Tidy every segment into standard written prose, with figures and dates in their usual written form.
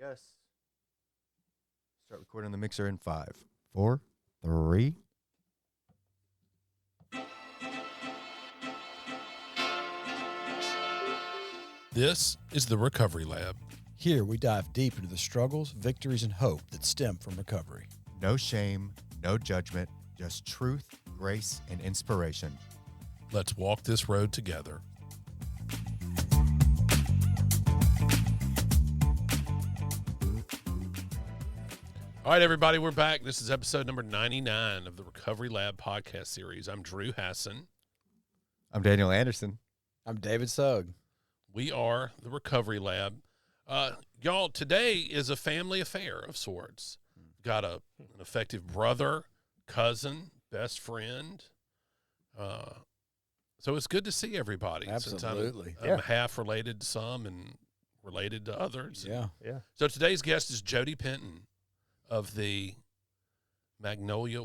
Yes. Start recording the mixer in 5, 4, 3. This is the Recovery Lab. Here we dive deep into the struggles, victories, and hope that stem from recovery. No shame, no judgment, just truth, grace, and inspiration. Let's walk this road together. All right, everybody, we're back. This is episode number 99 of the Recovery Lab podcast series. I'm Drew Hassin. I'm Daniel Anderson. I'm David Sugg. We are the Recovery Lab. Y'all, today is a family affair of sorts. Got an effective brother, cousin, best friend. So it's good to see everybody. Absolutely. I'm half related to some and related to others. Yeah. So today's guest is Jody Penton of the Magnolia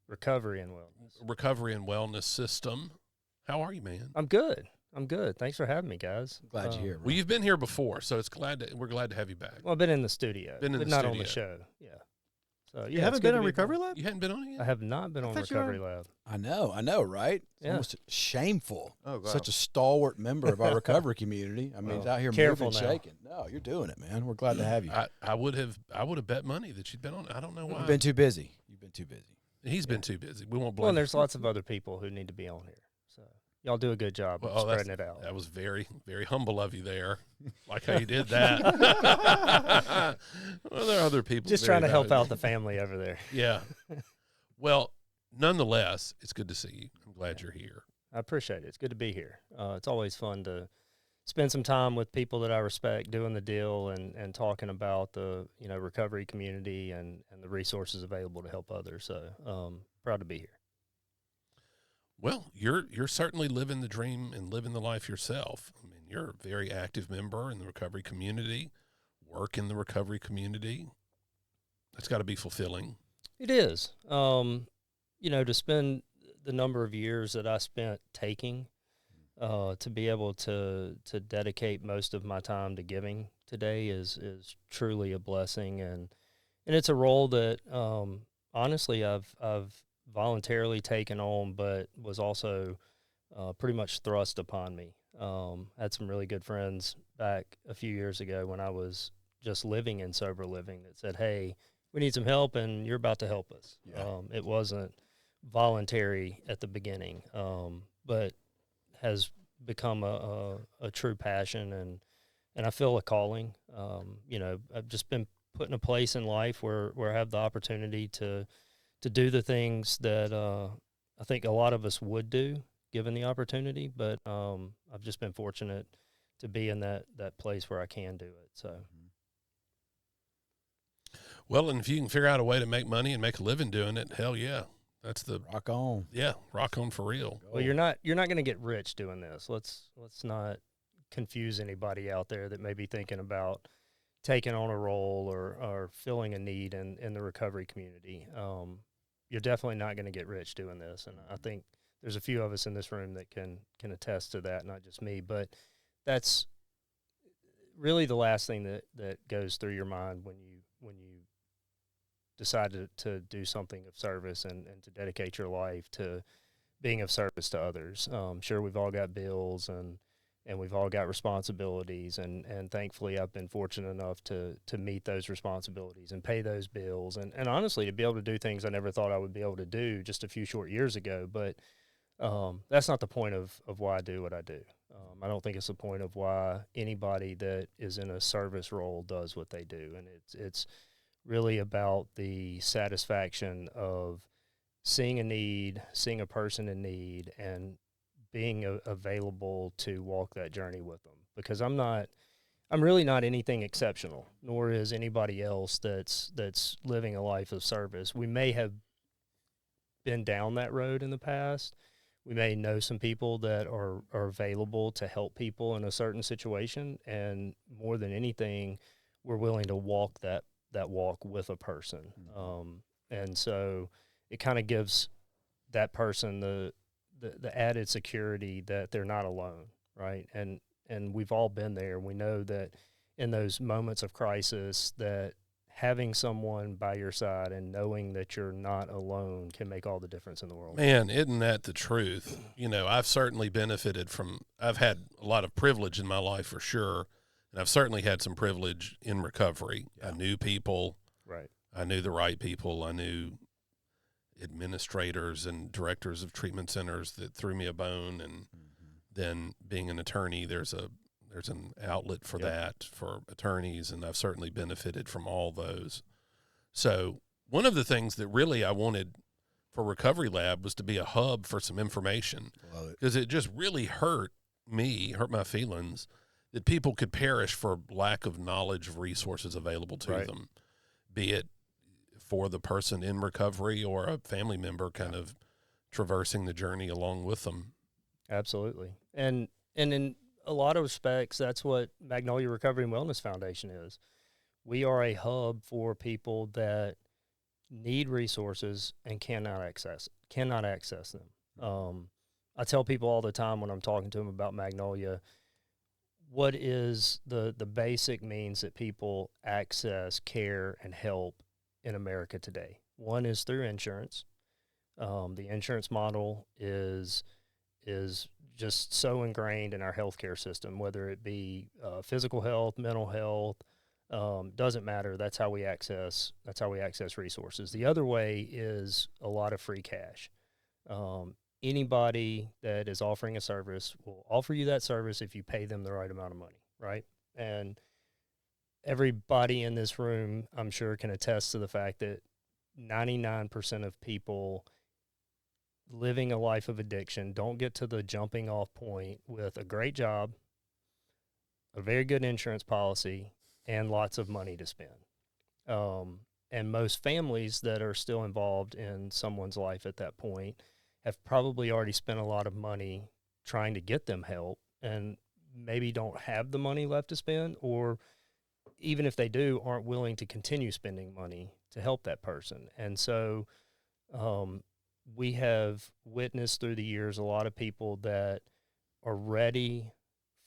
Recovery and Wellness System. How are you, man? I'm good. Thanks for having me, guys. Glad you're here. Well, you've been here before, so we're glad to have you back. Well, I've been in the studio, But not on the show. Yeah. So You haven't been on Recovery Lab? You hadn't been on it yet? I have not been on Recovery Lab. I know, right? It's almost shameful. Oh, wow. Such a stalwart member of our recovery community. I mean, he's out here careful moving, now. shaking. No, you're doing it, man. We're glad to have you. I would have bet money that you'd been on it. I don't know why. You've been too busy. He's been too busy. We won't blame Well, and there's lots of other people who need to be on here. So y'all do a good job of spreading it out. That was very, very humble of you there. Like how you did that. Well, there are other people. Just trying to help out the family over there. Yeah. Well, nonetheless, it's good to see you. I'm glad you're here. I appreciate it. It's good to be here. It's always fun to spend some time with people that I respect, doing the deal and talking about the recovery community and the resources available to help others. So proud to be here. Well, you're certainly living the dream and living the life yourself. I mean, you're a very active member in the recovery community, work in the recovery community. That's got to be fulfilling. It is. To spend the number of years that I spent taking, to be able to dedicate most of my time to giving today is truly a blessing, and it's a role that honestly I've voluntarily taken on, but was also pretty much thrust upon me. Had some really good friends back a few years ago when I was just living in sober living that said, "Hey, we need some help, and you're about to help us." Yeah. It wasn't voluntary at the beginning, but has become a true passion, and I feel a calling. I've just been put in a place in life where I have the opportunity to do the things that I think a lot of us would do given the opportunity, but I've just been fortunate to be in that place where I can do it. So. Well, and if you can figure out a way to make money and make a living doing it, hell yeah. That's the Rock on. Yeah, rock on for real. Well, you're not going to get rich doing this. Let's not confuse anybody out there that may be thinking about taking on a role or filling a need in the recovery community. You're definitely not going to get rich doing this, and I think there's a few of us in this room that can attest to that, not just me. But that's really the last thing that goes through your mind when you decide to do something of service and to dedicate your life to being of service to others. Sure, we've all got bills and we've all got responsibilities, and thankfully I've been fortunate enough to meet those responsibilities and pay those bills, and honestly to be able to do things I never thought I would be able to do just a few short years ago. But that's not the point of why I do what I do. I don't think it's the point of why anybody that is in a service role does what they do, and it's really about the satisfaction of seeing a need, seeing a person in need, and being available to walk that journey with them. Because I'm really not anything exceptional, nor is anybody else that's living a life of service. We may have been down that road in the past. We may know some people that are available to help people in a certain situation, and more than anything, we're willing to walk that walk with a person. And so it kind of gives that person the added security that they're not alone, right? And we've all been there. We know that in those moments of crisis, that having someone by your side and knowing that you're not alone can make all the difference in the world. Man, isn't that the truth? I've certainly benefited I've had a lot of privilege in my life for sure. And I've certainly had some privilege in recovery. Yeah. I knew people. Right. I knew the right people. I knew administrators and directors of treatment centers that threw me a bone. And then being an attorney, there's an outlet for that for attorneys, and I've certainly benefited from all those. So one of the things that really I wanted for Recovery Lab was to be a hub for some information, because it just really hurt my feelings that people could perish for lack of knowledge of resources available to them, be it for the person in recovery or a family member kind of traversing the journey along with them. Absolutely. And in a lot of respects, that's what Magnolia Recovery Wellness Foundation is. We are a hub for people that need resources and cannot access them. I tell people all the time when I'm talking to them about Magnolia, what is the basic means that people access care and help in America today? One is through insurance. The insurance model is just so ingrained in our healthcare system, whether it be physical health, mental health, doesn't matter. That's how we access resources. The other way is a lot of free cash. Anybody that is offering a service will offer you that service if you pay them the right amount of money, right? And everybody in this room, I'm sure, can attest to the fact that 99% of people living a life of addiction don't get to the jumping off point with a great job, a very good insurance policy, and lots of money to spend. And most families that are still involved in someone's life at that point have probably already spent a lot of money trying to get them help and maybe don't have the money left to spend, or even if they do, aren't willing to continue spending money to help that person. And so we have witnessed through the years a lot of people that are ready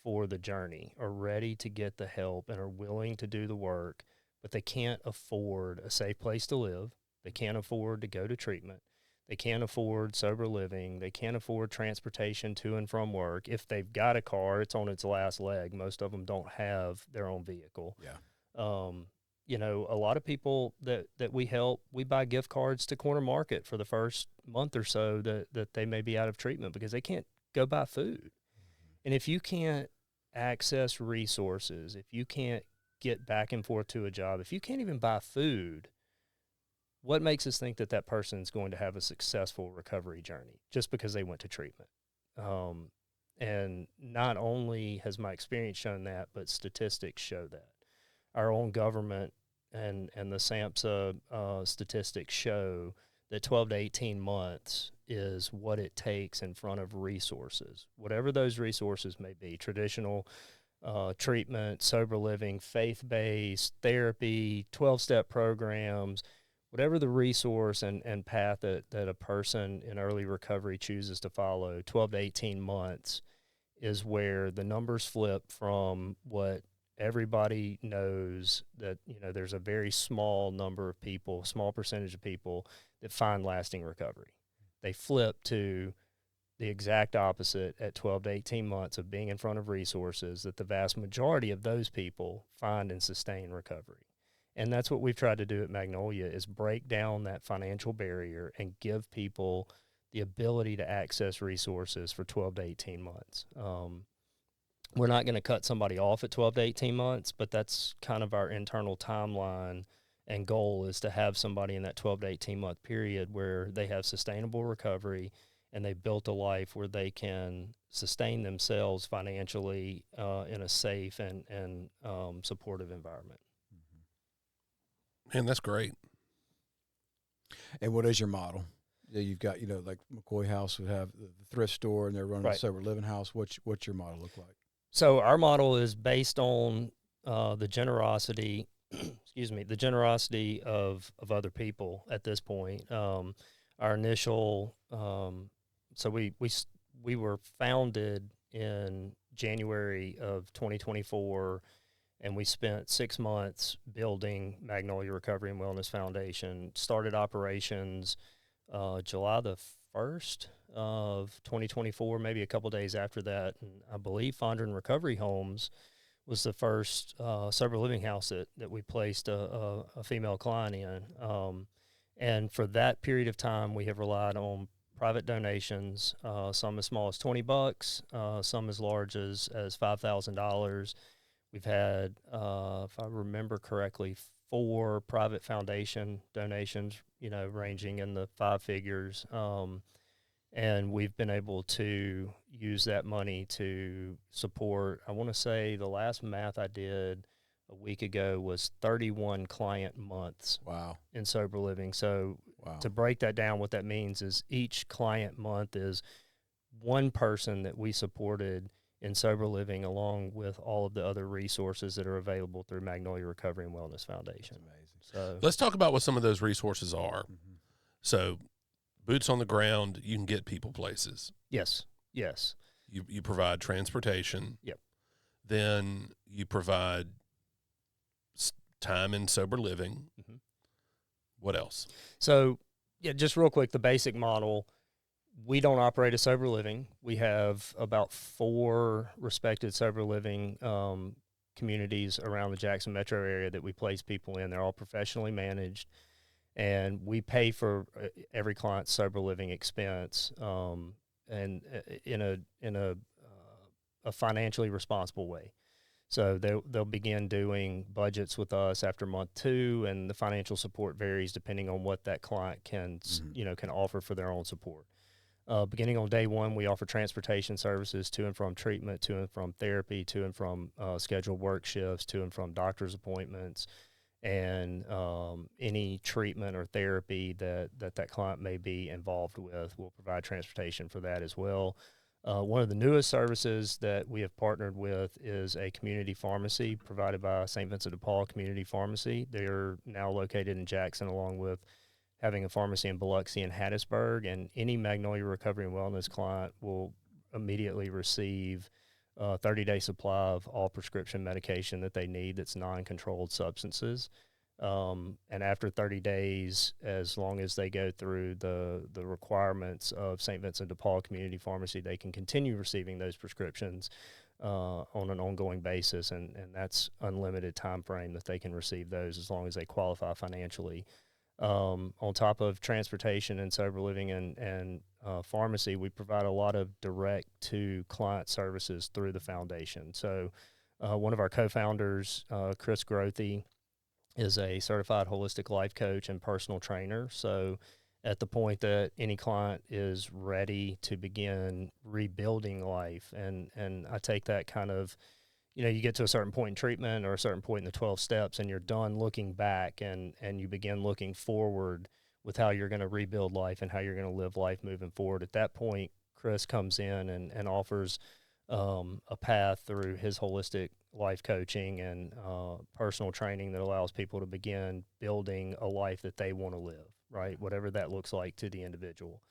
for the journey, are ready to get the help, and are willing to do the work, but they can't afford a safe place to live. They can't afford to go to treatment. They can't afford sober living. They can't afford transportation to and from work. If they've got a car, it's on its last leg. Most of them don't have their own vehicle. Yeah. A lot of people that we help, we buy gift cards to Corner Market for the first month or so that they may be out of treatment because they can't go buy food. And if you can't access resources, if you can't get back and forth to a job, if you can't even buy food, what makes us think that that person is going to have a successful recovery journey just because they went to treatment? And not only has my experience shown that, but statistics show that. Our own government and the SAMHSA statistics show that 12 to 18 months is what it takes in front of resources, whatever those resources may be: traditional treatment, sober living, faith-based therapy, 12-step programs, whatever the resource and path that a person in early recovery chooses to follow. 12 to 18 months is where the numbers flip from what everybody knows, that there's a very small number of people, small percentage of people that find lasting recovery. They flip to the exact opposite at 12 to 18 months of being in front of resources, that the vast majority of those people find and sustain recovery. And that's what we've tried to do at Magnolia, is break down that financial barrier and give people the ability to access resources for 12 to 18 months. We're not going to cut somebody off at 12 to 18 months, but that's kind of our internal timeline and goal, is to have somebody in that 12 to 18 month period where they have sustainable recovery and they've built a life where they can sustain themselves financially in a safe and supportive environment. Man, that's great. And what is your model? You've got, like McCoy House would have the thrift store, and they're running a sober living house. What's your model look like? So our model is based on the generosity, the generosity of other people at this point. Our initial, so we were founded in January of 2024, and we spent 6 months building Magnolia Recovery and Wellness Foundation. Started operations July the 1st of 2024, maybe a couple days after that. And I believe Fondren Recovery Homes was the first sober living house that we placed a female client in. And for that period of time, we have relied on private donations, some as small as $20, some as large as $5,000. We've had, if I remember correctly, 4 private foundation donations, ranging in the 5 figures. And we've been able to use that money to support, I want to say the last math I did a week ago was 31 client months. Wow. In sober living. So Wow. to break that down, what that means is each client month is one person that we supported in sober living, along with all of the other resources that are available through Magnolia Recovery and Wellness Foundation. That's amazing. So Let's talk about what some of those resources are. Mm-hmm. So, boots on the ground, you can get people places. yes. You provide transportation. Yep. Then you provide time in sober living. Mm-hmm. What else? So, yeah, just real quick, the basic model, we don't operate a sober living. We have about 4 respected sober living communities around the Jackson metro area that we place people in. They're all professionally managed, and we pay for every client's sober living expense, and in a financially responsible way. So they'll begin doing budgets with us after month 2, and the financial support varies depending on what that client can offer for their own support. Beginning on day 1, we offer transportation services to and from treatment, to and from therapy, to and from scheduled work shifts, to and from doctor's appointments, and any treatment or therapy that client may be involved with. We'll provide transportation for that as well. One of the newest services that we have partnered with is a community pharmacy provided by St. Vincent de Paul Community Pharmacy. They're now located in Jackson, along with having a pharmacy in Biloxi and Hattiesburg. And any Magnolia Recovery and Wellness client will immediately receive a 30-day supply of all prescription medication that they need that's non-controlled substances. And after 30 days, as long as they go through the requirements of St. Vincent de Paul Community Pharmacy, they can continue receiving those prescriptions on an ongoing basis, and that's unlimited time frame that they can receive those as long as they qualify financially. On top of transportation and sober living and pharmacy, we provide a lot of direct-to-client services through the foundation. So one of our co-founders, Chris Grothy, is a certified holistic life coach and personal trainer. So at the point that any client is ready to begin rebuilding life, and I take that kind of, you get to a certain point in treatment or a certain point in the 12 steps, and you're done looking back, and you begin looking forward with how you're going to rebuild life and how you're going to live life moving forward. At that point, Chris comes in and offers a path through his holistic life coaching and personal training that allows people to begin building a life that they want to live, right? Whatever that looks like to the individual.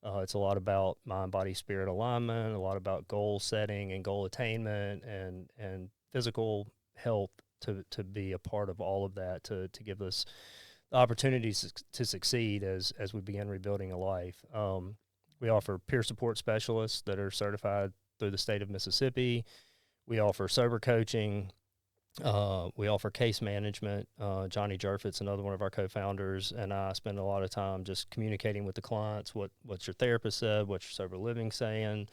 It's a lot about mind, body, spirit alignment, a lot about goal setting and goal attainment, and physical health to be a part of all of that, to give us the opportunities to succeed as we begin rebuilding a life. We offer peer support specialists that are certified through the state of Mississippi. We offer sober coaching. We offer case management. Johnny Jerfit's another one of our co-founders, and I spend a lot of time just communicating with the clients. What's your therapist said? What's your sober living saying?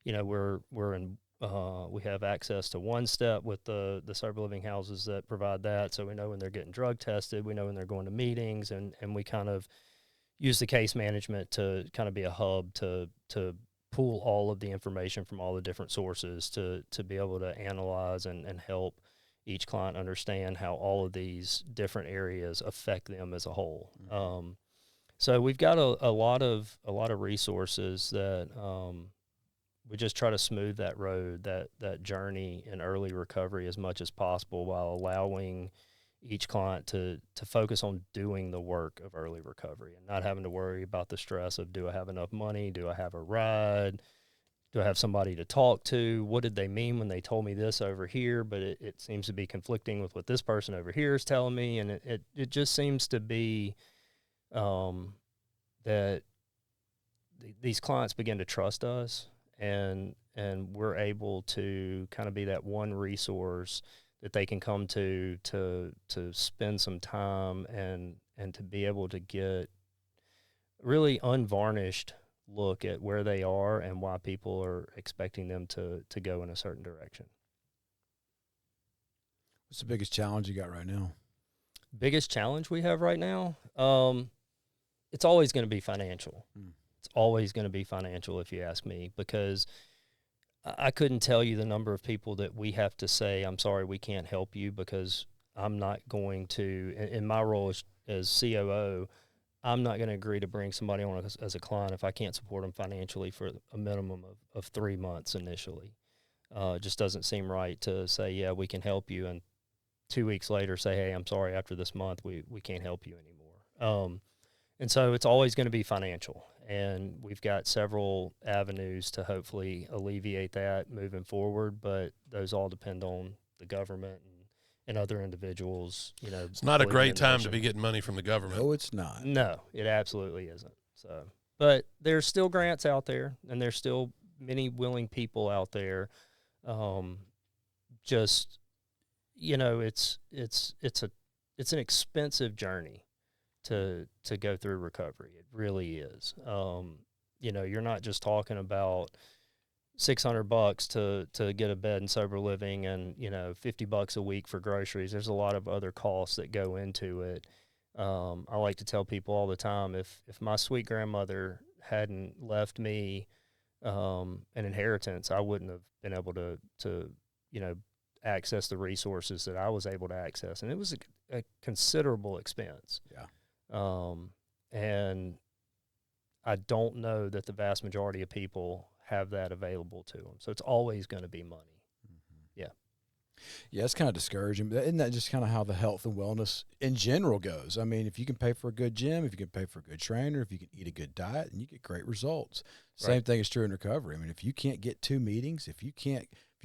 We have access to One Step with the sober living houses that provide that, so we know when they're getting drug tested. We know when they're going to meetings, and we kind of use the case management to kind of be a hub to pull all of the information from all the different sources to be able to analyze and help each client understand how all of these different areas affect them as a whole. Mm-hmm. So we've got a lot of resources that we just try to smooth that road, that journey in early recovery as much as possible, while allowing each client to focus on doing the work of early recovery and not having to worry about the stress of, do I have enough money? Do I have a ride? Do I have somebody to talk to? What did they mean when they told me this over here? But it seems to be conflicting with what this person over here is telling me. And it just seems to be that these clients begin to trust us, and we're able to kind of be that one resource that they can come to spend some time and to be able to get really unvarnished look at where they are and why people are expecting them to go in a certain direction. What's the biggest challenge you got right now? Biggest challenge we have right now? It's always going to be financial. It's always going to be financial, if you ask me, because I couldn't tell you the number of people that we have to say, I'm sorry, we can't help you, because I'm not going to, in my role as COO, I'm not going to agree to bring somebody on as a client if I can't support them financially for a minimum of 3 months initially. It just doesn't seem right to say, yeah, we can help you, and 2 weeks later say, hey, I'm sorry, after this month we can't help you anymore. And so it's always going to be financial, and we've got several avenues to hopefully alleviate that moving forward, but those all depend on the government and other individuals, you know. It's not a great time to be getting money from the government. No, it's not. No, it absolutely isn't. So, but there's still grants out there, and there's still many willing people out there. Just, you know, it's an expensive journey to go through recovery. It really is. You know, you're not just talking about $600 to get a bed and sober living, and, you know, $50 a week for groceries. There's a lot of other costs that go into it. I like to tell people all the time, if my sweet grandmother hadn't left me an inheritance, I wouldn't have been able to you know, access the resources that I was able to access, and it was a considerable expense. Yeah. And I don't know that the vast majority of people have that available to them. So it's always going to be money. Mm-hmm. Yeah. Yeah, it's kind of discouraging, but isn't that just kind of how the health and wellness in general goes? I mean, if you can pay for a good gym, if you can pay for a good trainer, if you can eat a good diet, and you get great results. Same thing is true in recovery. I mean, if you can't get 2 meetings, if you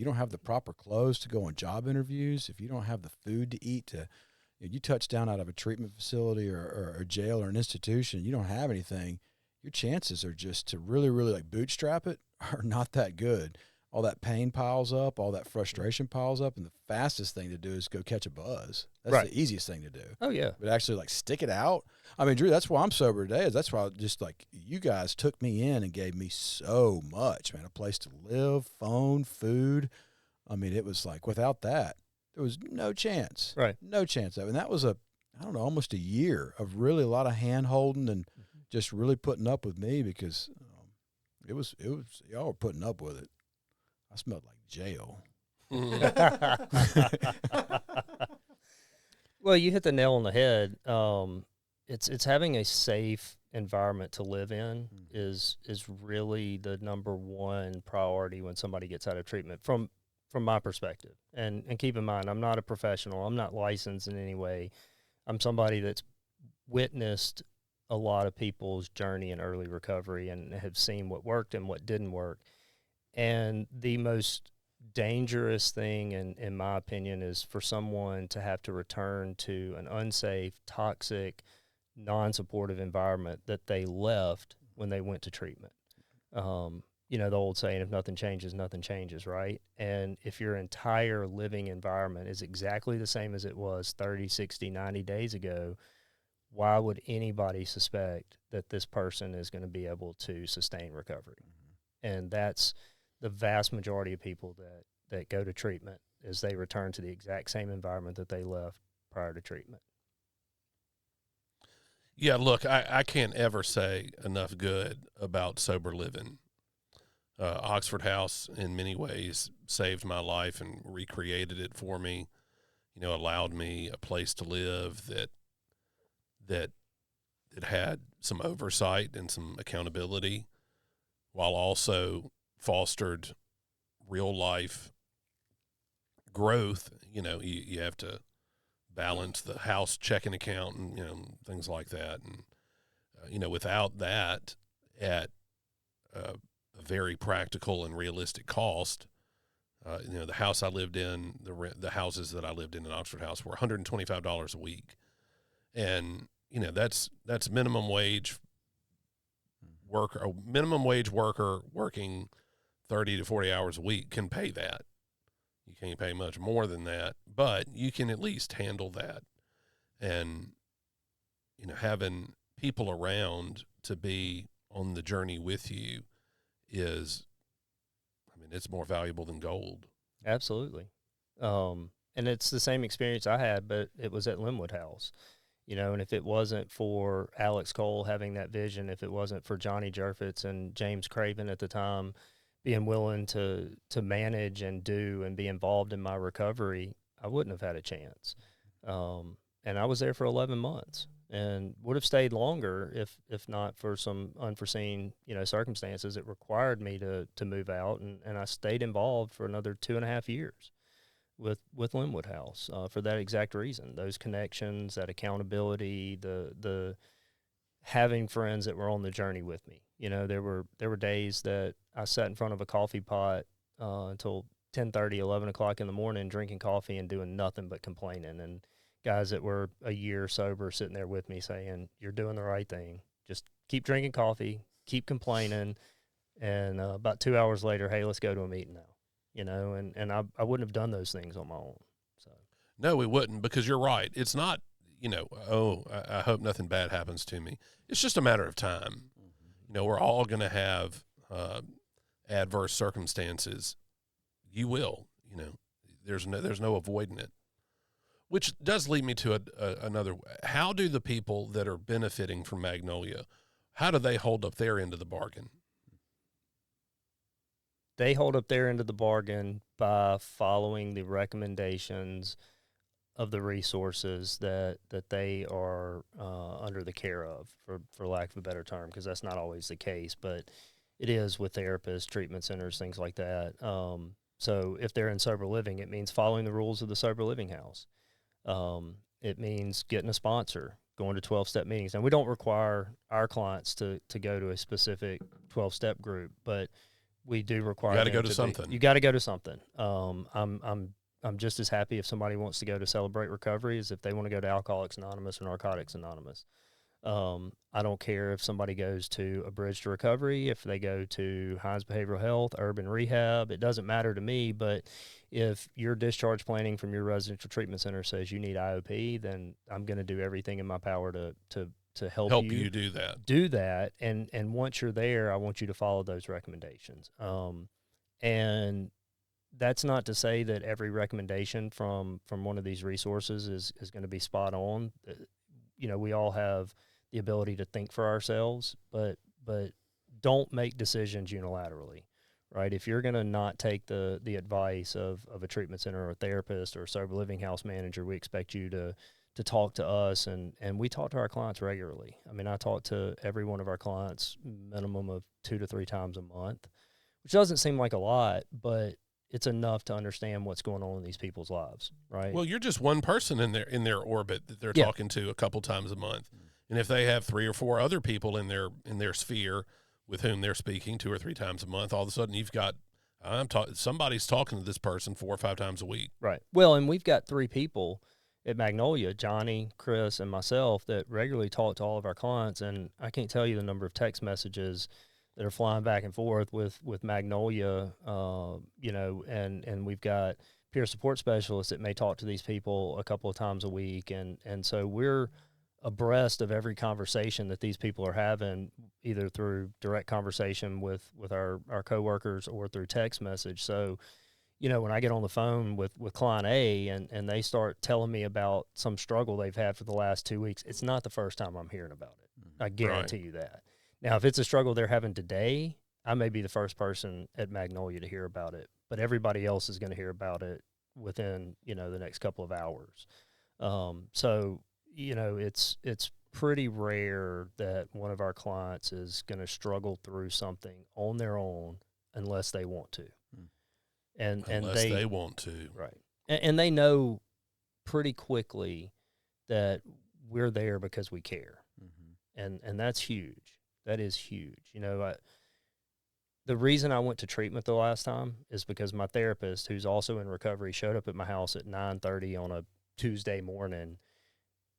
don't have the proper clothes to go on job interviews, if you don't have the food to eat you touch down out of a treatment facility or a jail or an institution, you don't have anything, your chances are just to really, really like bootstrap it are not that good. All that pain piles up, all that frustration piles up, and the fastest thing to do is go catch a buzz. That's the easiest thing to do. Oh, yeah. But actually, like, stick it out. I mean, Drew, that's why I'm sober today. That's why just, like, you guys took me in and gave me so much, man. A place to live, phone, food. I mean, it was like, without that, there was no chance. Right. No chance of it. And that was almost a year of really a lot of hand-holding and just really putting up with me, because it was y'all were putting up with it. I smelled like jail. Well, you hit the nail on the head. It's having a safe environment to live in is really the number one priority when somebody gets out of treatment, from my perspective. And keep in mind, I'm not a professional. I'm not licensed in any way. I'm somebody that's witnessed a lot of people's journey in early recovery and have seen what worked and what didn't work. And the most dangerous thing, in my opinion, is for someone to have to return to an unsafe, toxic, non-supportive environment that they left when they went to treatment. You know, the old saying, if nothing changes, right? And if your entire living environment is exactly the same as it was 30, 60, 90 days ago, why would anybody suspect that this person is going to be able to sustain recovery? And that's the vast majority of people that go to treatment, is they return to the exact same environment that they left prior to treatment. Yeah, look, I can't ever say enough good about sober living. Oxford House, in many ways, saved my life and recreated it for me. You know, allowed me a place to live that had some oversight and some accountability, while also fostered real life growth. You know, you have to balance the house checking account and, you know, things like that. And, you know, without that at a a very practical and realistic cost. The house I lived in, the houses that I lived in Oxford House were $125 a week. And, that's minimum wage worker working 30 to 40 hours a week can pay that. You can't pay much more than that, but you can at least handle that. And, having people around to be on the journey with you it's more valuable than gold. Absolutely. And it's the same experience I had, but it was at Linwood House, and if it wasn't for Alex Cole having that vision, if it wasn't for Johnny Jerfitz and James Craven at the time being willing to manage and do and be involved in my recovery, I wouldn't have had a chance. And I was there for 11 months and would have stayed longer if not for some unforeseen, circumstances that required me to move out. And I stayed involved for another 2.5 years with Linwood House for that exact reason. Those connections, that accountability, the having friends that were on the journey with me. There were days that I sat in front of a coffee pot until 10:30, 11 o'clock in the morning, drinking coffee and doing nothing but complaining. And guys that were a year sober sitting there with me saying, "You're doing the right thing. Just keep drinking coffee, keep complaining." And about 2 hours later, "Hey, let's go to a meeting now." And I wouldn't have done those things on my own. So No, we wouldn't, because you're right. It's not, I hope nothing bad happens to me. It's just a matter of time. We're all going to have adverse circumstances. You will, there's no avoiding it. Which does lead me to another. How do the people that are benefiting from Magnolia, how do they hold up their end of the bargain? they hold up their end of the bargain by following the recommendations of the resources that they are under the care of, for lack of a better term, because that's not always the case, but it is with therapists, treatment centers, things like that. So if they're in sober living, it means following the rules of the sober living house. It means getting a sponsor, going to 12-step meetings. And we don't require our clients to go to a specific 12-step group, but we do require You got to go to something. You got to go to something. I'm just as happy if somebody wants to go to Celebrate Recovery as if they want to go to Alcoholics Anonymous or Narcotics Anonymous. I don't care if somebody goes to A Bridge to Recovery, if they go to Hines Behavioral Health, Urban Rehab. It doesn't matter to me, but if your discharge planning from your residential treatment center says you need IOP, then I'm going to do everything in my power to help you do that. Do that. And once you're there, I want you to follow those recommendations. And that's not to say that every recommendation from one of these resources is going to be spot on. We all have the ability to think for ourselves, but don't make decisions unilaterally, right? If you're going to not take the advice of a treatment center or a therapist or a sober living house manager, we expect you to talk to us, and we talk to our clients regularly. I mean, I talk to every one of our clients minimum of 2 to 3 times a month, which doesn't seem like a lot, but it's enough to understand what's going on in these people's lives, right? Well, you're just one person in their orbit that they're talking to a couple times a month. And if they have 3 or 4 other people in their sphere with whom they're speaking 2 or 3 times a month, all of a sudden you've got somebody's talking to this person 4 or 5 times a week. Right. Well, and we've got 3 people at Magnolia, Johnny, Chris, and myself, that regularly talk to all of our clients, and I can't tell you the number of text messages that are flying back and forth with Magnolia, and we've got peer support specialists that may talk to these people a couple of times a week, and so we're abreast of every conversation that these people are having, either through direct conversation with our coworkers or through text message. So, when I get on the phone with client A and they start telling me about some struggle they've had for the last 2 weeks, it's not the first time I'm hearing about it. I guarantee you that. Now, if it's a struggle they're having today, I may be the first person at Magnolia to hear about it, but everybody else is going to hear about it within, the next couple of hours. So, it's pretty rare that one of our clients is going to struggle through something on their own unless they want to. Unless they want to. Right. And they know pretty quickly that we're there because we care. Mm-hmm. And that's huge. That is huge. The the reason I went to treatment the last time is because my therapist, who's also in recovery, showed up at my house at 9:30 on a Tuesday morning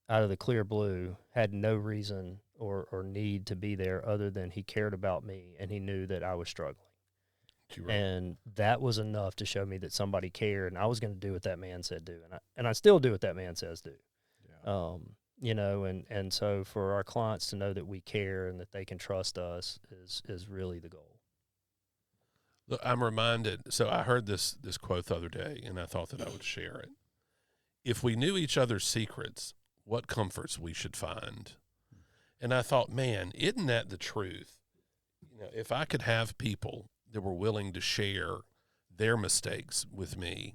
out of the clear blue, had no reason or need to be there other than he cared about me and he knew that I was struggling. And that was enough to show me that somebody cared, and I was going to do what that man said do, and I still do what that man says do. Yeah. You know, and so for our clients to know that we care and that they can trust us is really the goal. Look, I'm reminded. So I heard this quote the other day, and I thought that I would share it. If we knew each other's secrets, what comforts we should find. And I thought, man, isn't that the truth? You know, if I could have people that were willing to share their mistakes with me,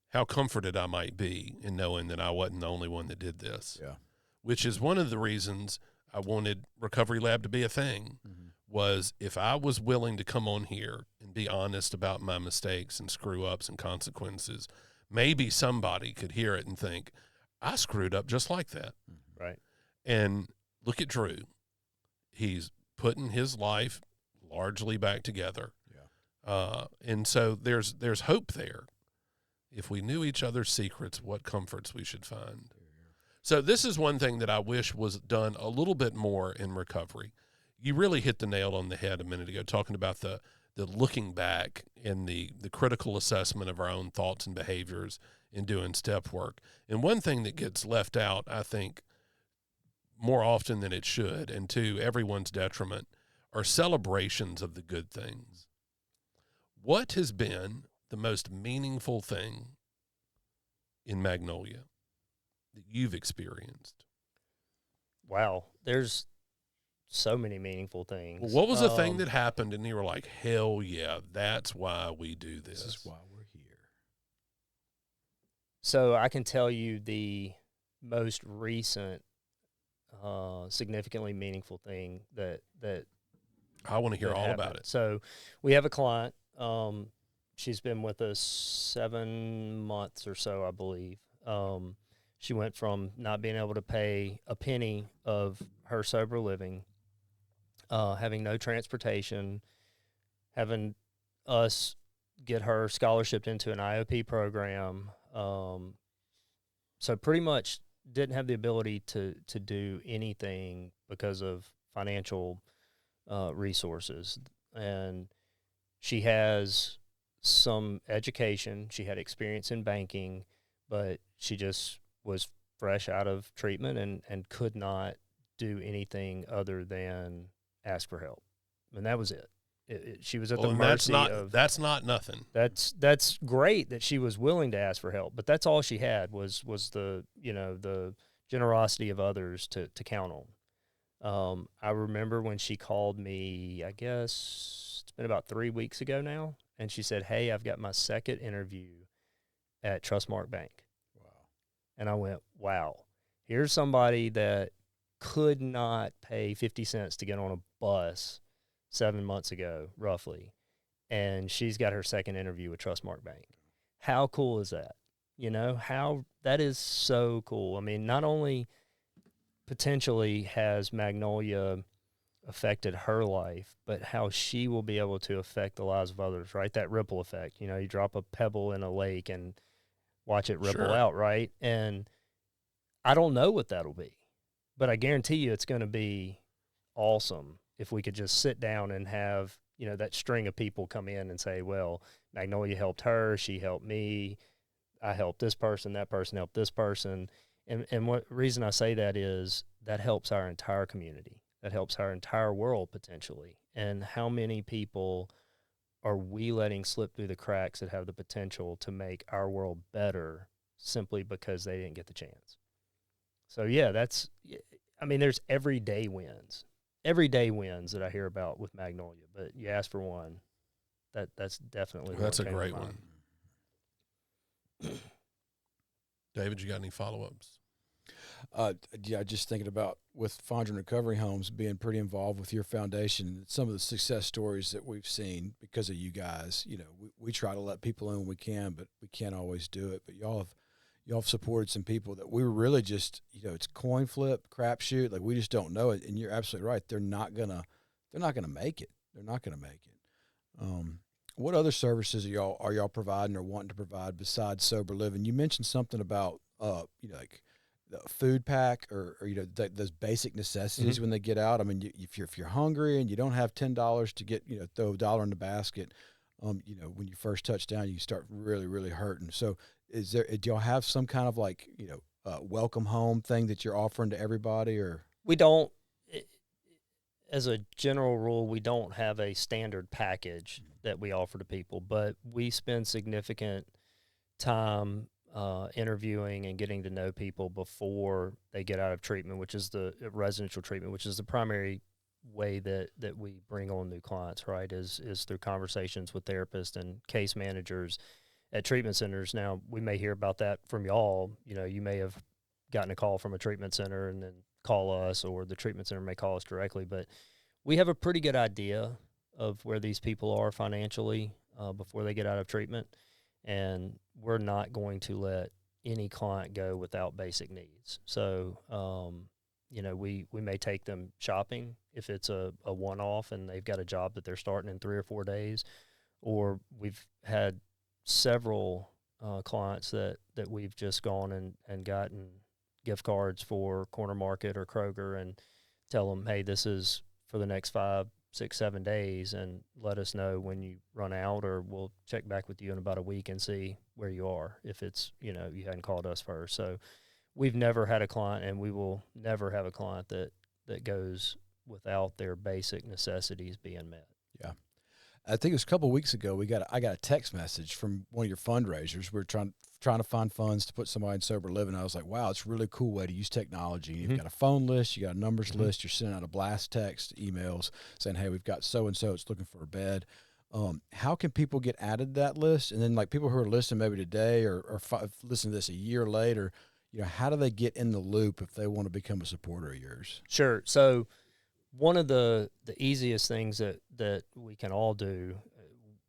how comforted I might be in knowing that I wasn't the only one that did this. Yeah. Which is one of the reasons I wanted Recovery Lab to be a thing, was if I was willing to come on here and be honest about my mistakes and screw-ups and consequences, maybe somebody could hear it and think, I screwed up just like that. Right. And look at Drew. He's putting his life largely back together. Yeah. And so there's hope there. If we knew each other's secrets, what comforts we should find. So this is one thing that I wish was done a little bit more in recovery. You really hit the nail on the head a minute ago, talking about the looking back and the critical assessment of our own thoughts and behaviors in doing step work. And one thing that gets left out, I think, more often than it should, and to everyone's detriment, are celebrations of the good things. What has been the most meaningful thing in Magnolia that you've experienced? Wow, there's so many meaningful things. Well, what was the thing that happened and you were like, hell yeah, that's why we do this? This is why we're here. So I can tell you the most recent significantly meaningful thing that I want to hear that all happened. about it. So we have a client. She's been with us 7 months or so, I believe. She went from not being able to pay a penny of her sober living, having no transportation, having us get her scholarshiped into an IOP program. So pretty much didn't have the ability to do anything because of financial resources. And she has some education. She had experience in banking, but she just was fresh out of treatment and could not do anything other than ask for help. And that was it. She was at the mercy of... That's not nothing. That's great that she was willing to ask for help, but that's all she had was the, the generosity of others to count on. I remember when she called me, I guess it's been about 3 weeks ago now, and she said, "Hey, I've got my second interview at Trustmark Bank." Wow. And I went, wow, here's somebody that could not pay 50 cents to get on a bus 7 months ago, roughly, and she's got her second interview with Trustmark Bank. How cool is that? How that is so cool. I mean, not only potentially has Magnolia affected her life, but how she will be able to affect the lives of others, right? That ripple effect. You drop a pebble in a lake and watch it ripple out, right? And I don't know what that'll be, but I guarantee you it's going to be awesome if we could just sit down and have, that string of people come in and say, well, Magnolia helped her, she helped me, I helped this person, that person helped this person. And what reason I say that is that helps our entire community. That helps our entire world potentially. And how many people are we letting slip through the cracks that have the potential to make our world better simply because they didn't get the chance? So yeah, there's everyday wins that I hear about with Magnolia, but you ask for one, that's definitely that's a great one. David, you got any follow-ups? Yeah, just thinking about with Fondren Recovery Homes being pretty involved with your foundation, some of the success stories that we've seen because of you guys. We try to let people in when we can, but we can't always do it. But y'all have supported some people that we were really just, it's coin flip, crapshoot. Like we just don't know it. And you're absolutely right. They're not gonna make it. They're not gonna make it. What other services are y'all providing or wanting to provide besides sober living? You mentioned something about like the food pack or those basic necessities when they get out. I mean, if you're hungry and you don't have $10 to get throw $1 in the basket, when you first touch down, you start really hurting. So do y'all have some kind of like welcome home thing that you're offering to everybody? Or We don't, as a general rule, we don't have a standard package that we offer to people, but we spend significant time interviewing and getting to know people before they get out of treatment, which is the residential treatment, which is the primary way that we bring on new clients, right, is through conversations with therapists and case managers at treatment centers. Now, we may hear about that from y'all. You may have gotten a call from a treatment center and then call us, or the treatment center may call us directly, but we have a pretty good idea of where these people are financially before they get out of treatment, and we're not going to let any client go without basic needs. So, we may take them shopping if it's a one-off and they've got a job that they're starting in 3 or 4 days, or we've had several clients that we've just gone and gotten gift cards for Corner Market or Kroger and tell them, hey, this is for the next 5, 6, 7 days, and let us know when you run out, or we'll check back with you in about a week and see where you are if it's, you hadn't called us first. So we've never had a client, and we will never have a client that goes without their basic necessities being met. Yeah. I think it was a couple of weeks ago, I got a text message from one of your fundraisers. We're trying to find funds to put somebody in sober living. I was like, wow, it's a really cool way to use technology. You've got a phone list, you got a numbers list, you're sending out a blast text, emails saying, hey, we've got so-and-so it's looking for a bed. How can people get added to that list? And then like people who are listening maybe today or listen to this a year later, how do they get in the loop if they want to become a supporter of yours? Sure. So one of the easiest things that we can all do,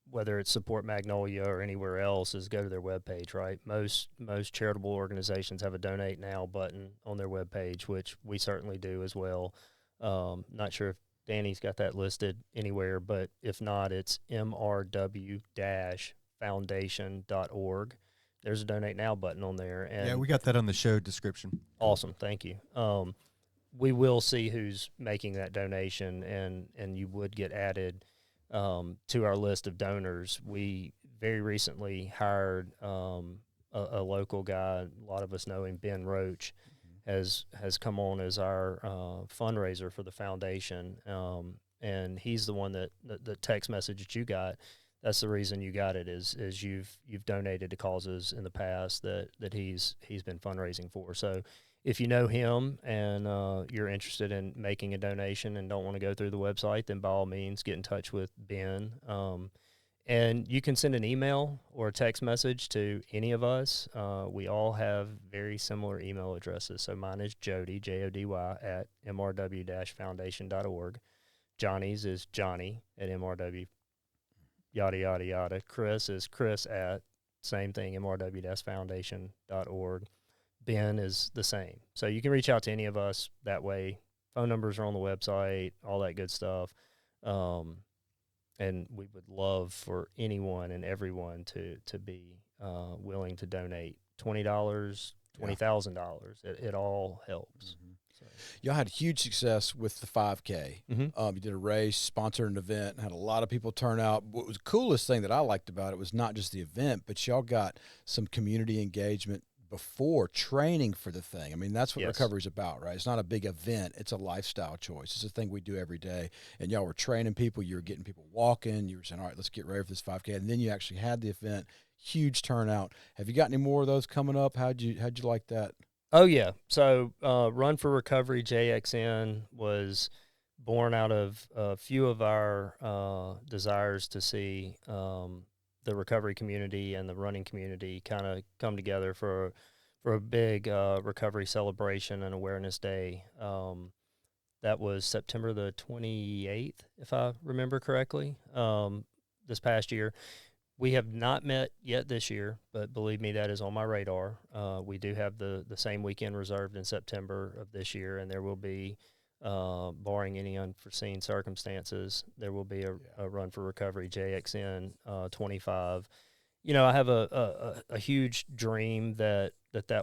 whether it's support Magnolia or anywhere else, is go to their webpage, right? Most charitable organizations have a Donate Now button on their webpage, which we certainly do as well. Not sure if Danny's got that listed anywhere, but if not, it's MRWF-foundation.org. There's a Donate Now button on there. And yeah, we got that on the show description. Awesome, thank you. We will see who's making that donation, and you would get added to our list of donors. We very recently hired a local guy. A lot of us know him, Ben Roach, has come on as our fundraiser for the foundation, and he's the one that the text message that you got. That's the reason you got it is you've donated to causes in the past that he's been fundraising for. So if you know him and you're interested in making a donation and don't want to go through the website, then by all means get in touch with Ben. And you can send an email or a text message to any of us. We all have very similar email addresses. So mine is Jody, Jody, at MRW-foundation.org. Johnny's is Johnny at MRW, yada, yada, yada. Chris is Chris at, same thing, MRW-foundation.org. Ben is the same. So you can reach out to any of us that way. Phone numbers are on the website, all that good stuff. And we would love for anyone and everyone to be willing to donate $20, $20,000. It all helps. So. Y'all had huge success with the 5K. You did a race, sponsored an event, and had a lot of people turn out. What was the coolest thing that I liked about it was not just the event, but y'all got some community engagement before training for the thing. I mean, that's what recovery is about, right? It's not a big event. It's a lifestyle choice. It's a thing we do every day. And y'all were training people. You were getting people walking. You were saying, all right, let's get ready for this 5K. And then you actually had the event, huge turnout. Have you got any more of those coming up? How'd you like that? Oh, yeah. So Run for Recovery JXN was born out of a few of our desires to see the recovery community and the running community kind of come together for a big recovery celebration and awareness day. That was September the 28th, if I remember correctly, this past year. We have not met yet this year, but believe me, that is on my radar. We do have the same weekend reserved in September of this year, and there will be barring any unforeseen circumstances, there will be a Run for Recovery JXN 25. You know, I have a huge dream that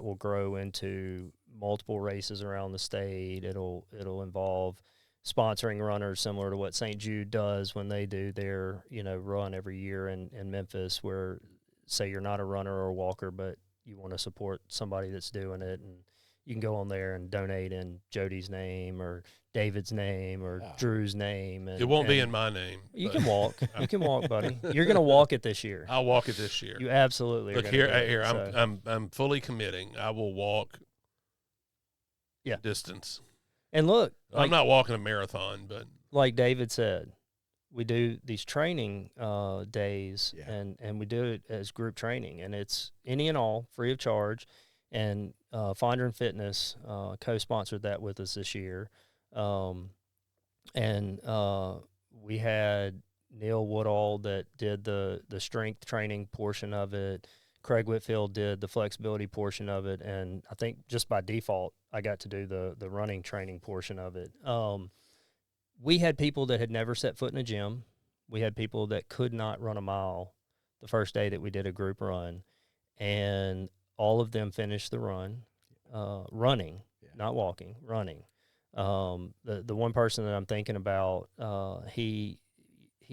will grow into multiple races around the state. It'll involve sponsoring runners similar to what St. Jude does when they do their, run every year in Memphis, where say you're not a runner or a walker, but you want to support somebody that's doing it, and you can go on there and donate in Jody's name or David's name or Drew's name. And, it won't be in my name. You can walk. You can walk, buddy. You're going to walk it this year. I'll walk it this year. You absolutely are. Look, here, I'm fully committing. I will walk distance. And look, I'm not walking a marathon, but like David said, we do these training days, and we do it as group training, and it's any and all free of charge. And Finder and Fitness co-sponsored that with us this year, and we had Neil Woodall that did the strength training portion of it. Craig Whitfield did the flexibility portion of it, and I think just by default, I got to do the running training portion of it. We had people that had never set foot in a gym. We had people that could not run a mile the first day that we did a group run, and all of them finished the run, running, not walking, running. The one person that I'm thinking about, he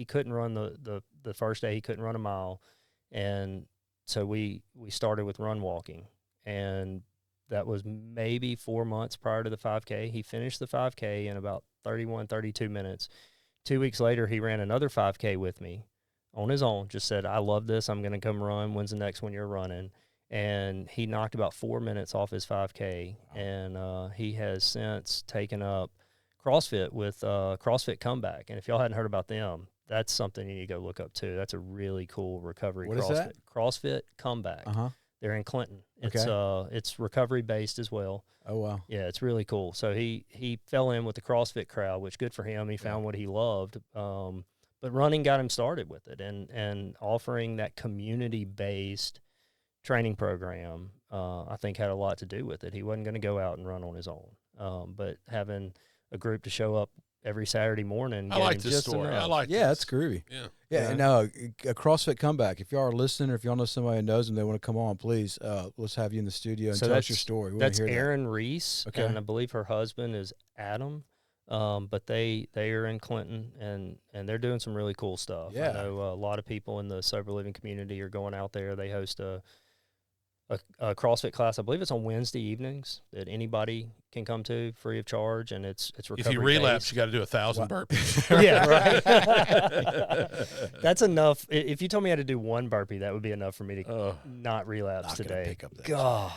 couldn't run the first day. He couldn't run a mile, and so we started with run walking, and that was maybe 4 months prior to the 5K. He finished the 5K in about 31, 32 minutes. 2 weeks later, he ran another 5K with me on his own, just said, I love this. I'm going to come run. When's the next one you're running? And he knocked about 4 minutes off his 5K, and he has since taken up CrossFit with CrossFit Comeback. And if y'all hadn't heard about them, that's something you need to go look up too. That's a really cool recovery what CrossFit. Is that? CrossFit Comeback. They're in Clinton. It's recovery based as well. Oh wow. Yeah, it's really cool. So he fell in with the CrossFit crowd, which good for him. He found what he loved. But running got him started with it, and offering that community based training program, I think had a lot to do with it. He wasn't going to go out and run on his own, but having a group to show up every Saturday morning. I like this story. I like this. It's groovy. Yeah. And a CrossFit Comeback. If y'all are listening, or if y'all know somebody who knows them, they want to come on, please, let's have you in the studio and tell us your story. That's Erin Reese, and I believe her husband is Adam. But they are in Clinton, and they're doing some really cool stuff. Yeah. I know a lot of people in the sober living community are going out there. They host a CrossFit class. I believe it's on Wednesday evenings that anybody can come to free of charge, and it's recovery. If you relapse, based. you got to do 1,000 burpees. Yeah, right. That's enough. If you told me I had to do one burpee, that would be enough for me to not relapse not today. Pick up that God,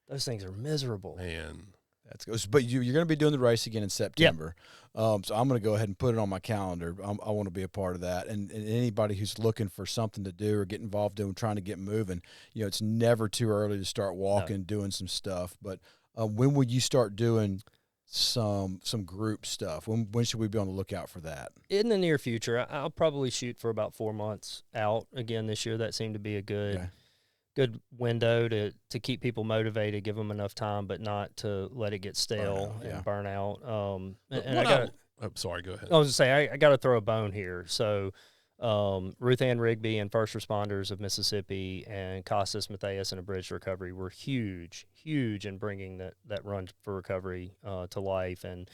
those things are miserable. Man. That's good. But you're going to be doing the race again in September. Yep. So I'm going to go ahead and put it on my calendar. I want to be a part of that. And anybody who's looking for something to do or get involved in, trying to get moving, it's never too early to start walking, doing some stuff. But when would you start doing some group stuff? When should we be on the lookout for that? In the near future. I'll probably shoot for about 4 months out again this year. That seemed to be a good window to keep people motivated, give them enough time, but not to let it get stale and burn out. Sorry, go ahead. I was going to say, I got to throw a bone here. So Ruth Ann Rigby and First Responders of Mississippi and Costas Matthias and A Bridge to Recovery were huge in bringing that Run for Recovery to life, and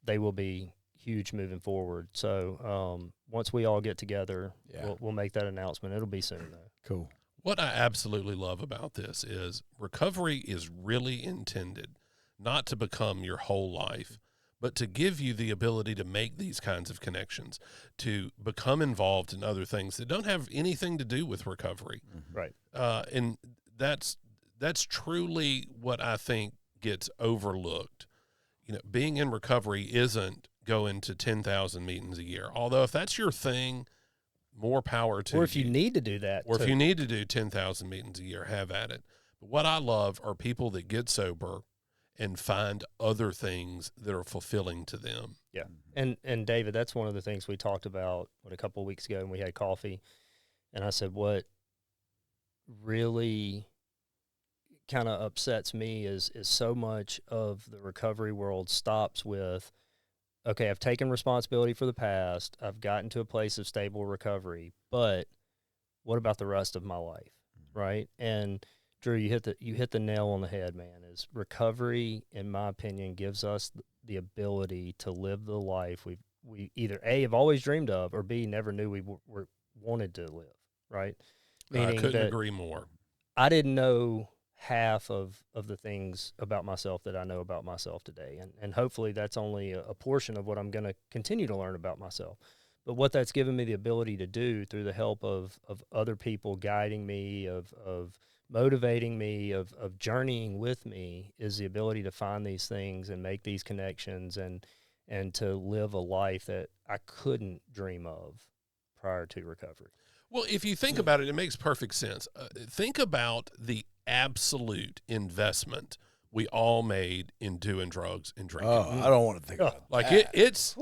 they will be huge moving forward. So once we all get together, we'll make that announcement. It'll be soon, though. Cool. What I absolutely love about this is recovery is really intended not to become your whole life, but to give you the ability to make these kinds of connections, to become involved in other things that don't have anything to do with recovery. Mm-hmm. Right. And that's truly what I think gets overlooked. Being in recovery isn't going to 10,000 meetings a year. Although if that's your thing, more power to you. Or if you need to do that. Or if you need to do 10,000 meetings a year, have at it. But what I love are people that get sober and find other things that are fulfilling to them. Yeah. And David, that's one of the things we talked about a couple of weeks ago when we had coffee. And I said, what really kind of upsets me is so much of the recovery world stops with, okay, I've taken responsibility for the past, I've gotten to a place of stable recovery, but what about the rest of my life, right? And Drew, you hit the nail on the head, man. Is recovery, in my opinion, gives us the ability to live the life we either A, have always dreamed of, or B, never knew we were wanted to live, right? I couldn't agree more. I didn't know half of the things about myself that I know about myself today. And hopefully that's only a portion of what I'm going to continue to learn about myself. But what that's given me the ability to do through the help of other people guiding me, of motivating me, of journeying with me, is the ability to find these things and make these connections and to live a life that I couldn't dream of prior to recovery. Well, if you think about it, it makes perfect sense. Think about the absolute investment we all made in doing drugs and drinking. Oh, I don't want to think about it. Like it's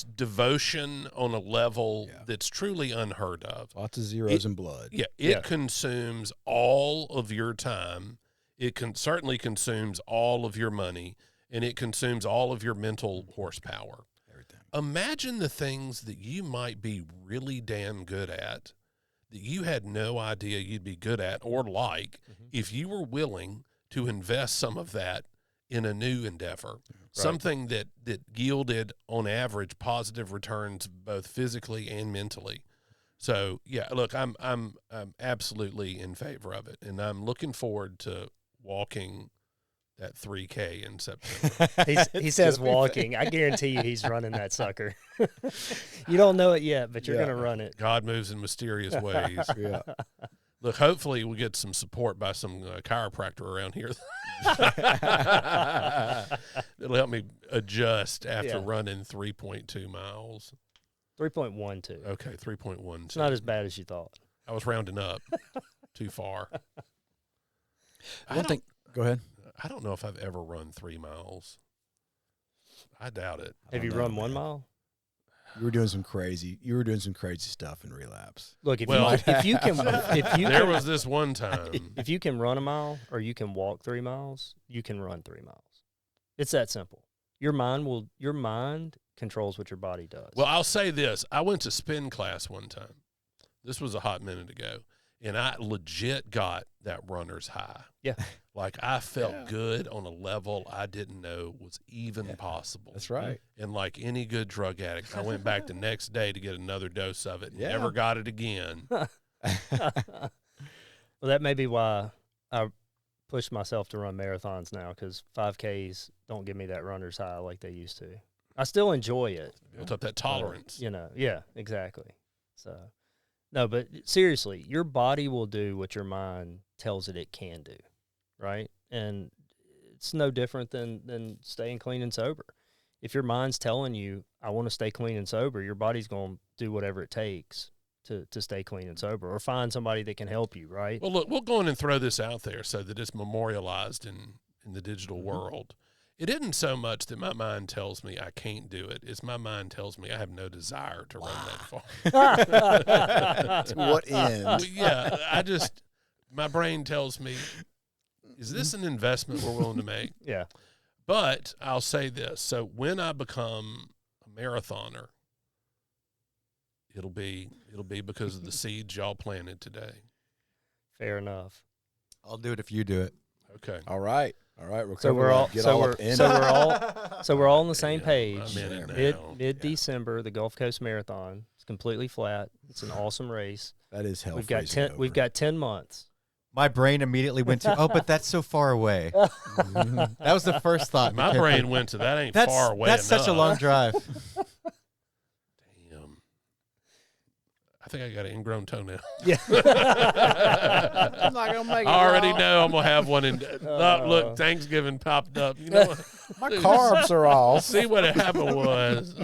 devotion on a level that's truly unheard of. Lots of zeros and blood. Yeah, it consumes all of your time. It certainly consumes all of your money, and it consumes all of your mental horsepower. Everything. Imagine the things that you might be really damn good at that you had no idea you'd be good at or like if you were willing to invest some of that in a new endeavor, something that yielded on average positive returns both physically and mentally. So yeah, look, I'm absolutely in favor of it, and I'm looking forward to walking that 3K in September. He says walking. I guarantee you he's running that sucker. You don't know it yet, but you're going to run it. God moves in mysterious ways. Yeah. Look, hopefully we get some support by some chiropractor around here. It'll help me adjust after running 3.2 miles. 3.12. Okay, 3.12. It's not as bad as you thought. I was rounding up too far. Go ahead. I don't know if I've ever run 3 miles. I doubt it. Have you run 1 mile? You were doing some crazy stuff in relapse. Look, if you there was this one time. If you can run a mile or you can walk 3 miles, you can run 3 miles. It's that simple. Your mind controls what your body does. Well, I'll say this. I went to spin class one time. This was a hot minute ago, and I legit got that runner's high. Yeah. Like I felt good on a level I didn't know was even possible. That's right. And like any good drug addict, I went back the next day to get another dose of it. Never got it again. Well, that may be why I push myself to run marathons now, because 5Ks don't give me that runner's high like they used to. I still enjoy it. Built up that tolerance. Yeah, exactly. So, no, but seriously, your body will do what your mind tells it can do, right? And it's no different than staying clean and sober. If your mind's telling you, I want to stay clean and sober, your body's going to do whatever it takes to stay clean and sober, or find somebody that can help you, right? Well, look, we'll go in and throw this out there so that it's memorialized in the digital world. It isn't so much that my mind tells me I can't do it. It's my mind tells me I have no desire to run that far. To what end? Yeah, my brain tells me, is this an investment we're willing to make? Yeah. But I'll say this. So when I become a marathoner, it'll be because of the seeds y'all planted today. Fair enough. I'll do it if you do it. Okay. All right. So we're all on the same page. I'm in it now. Mid December, the Gulf Coast Marathon. It's completely flat. It's an awesome race. That is hell. We've got 10 months. My brain immediately went to, but that's so far away. That was the first thought. My brain went to, that ain't far away That's enough. such a long drive. Damn. I think I got an ingrown toenail. Yeah. I'm not gonna make it. I already know I'm going to have one. Look, Thanksgiving popped up. You know what? My carbs are off. See what happened was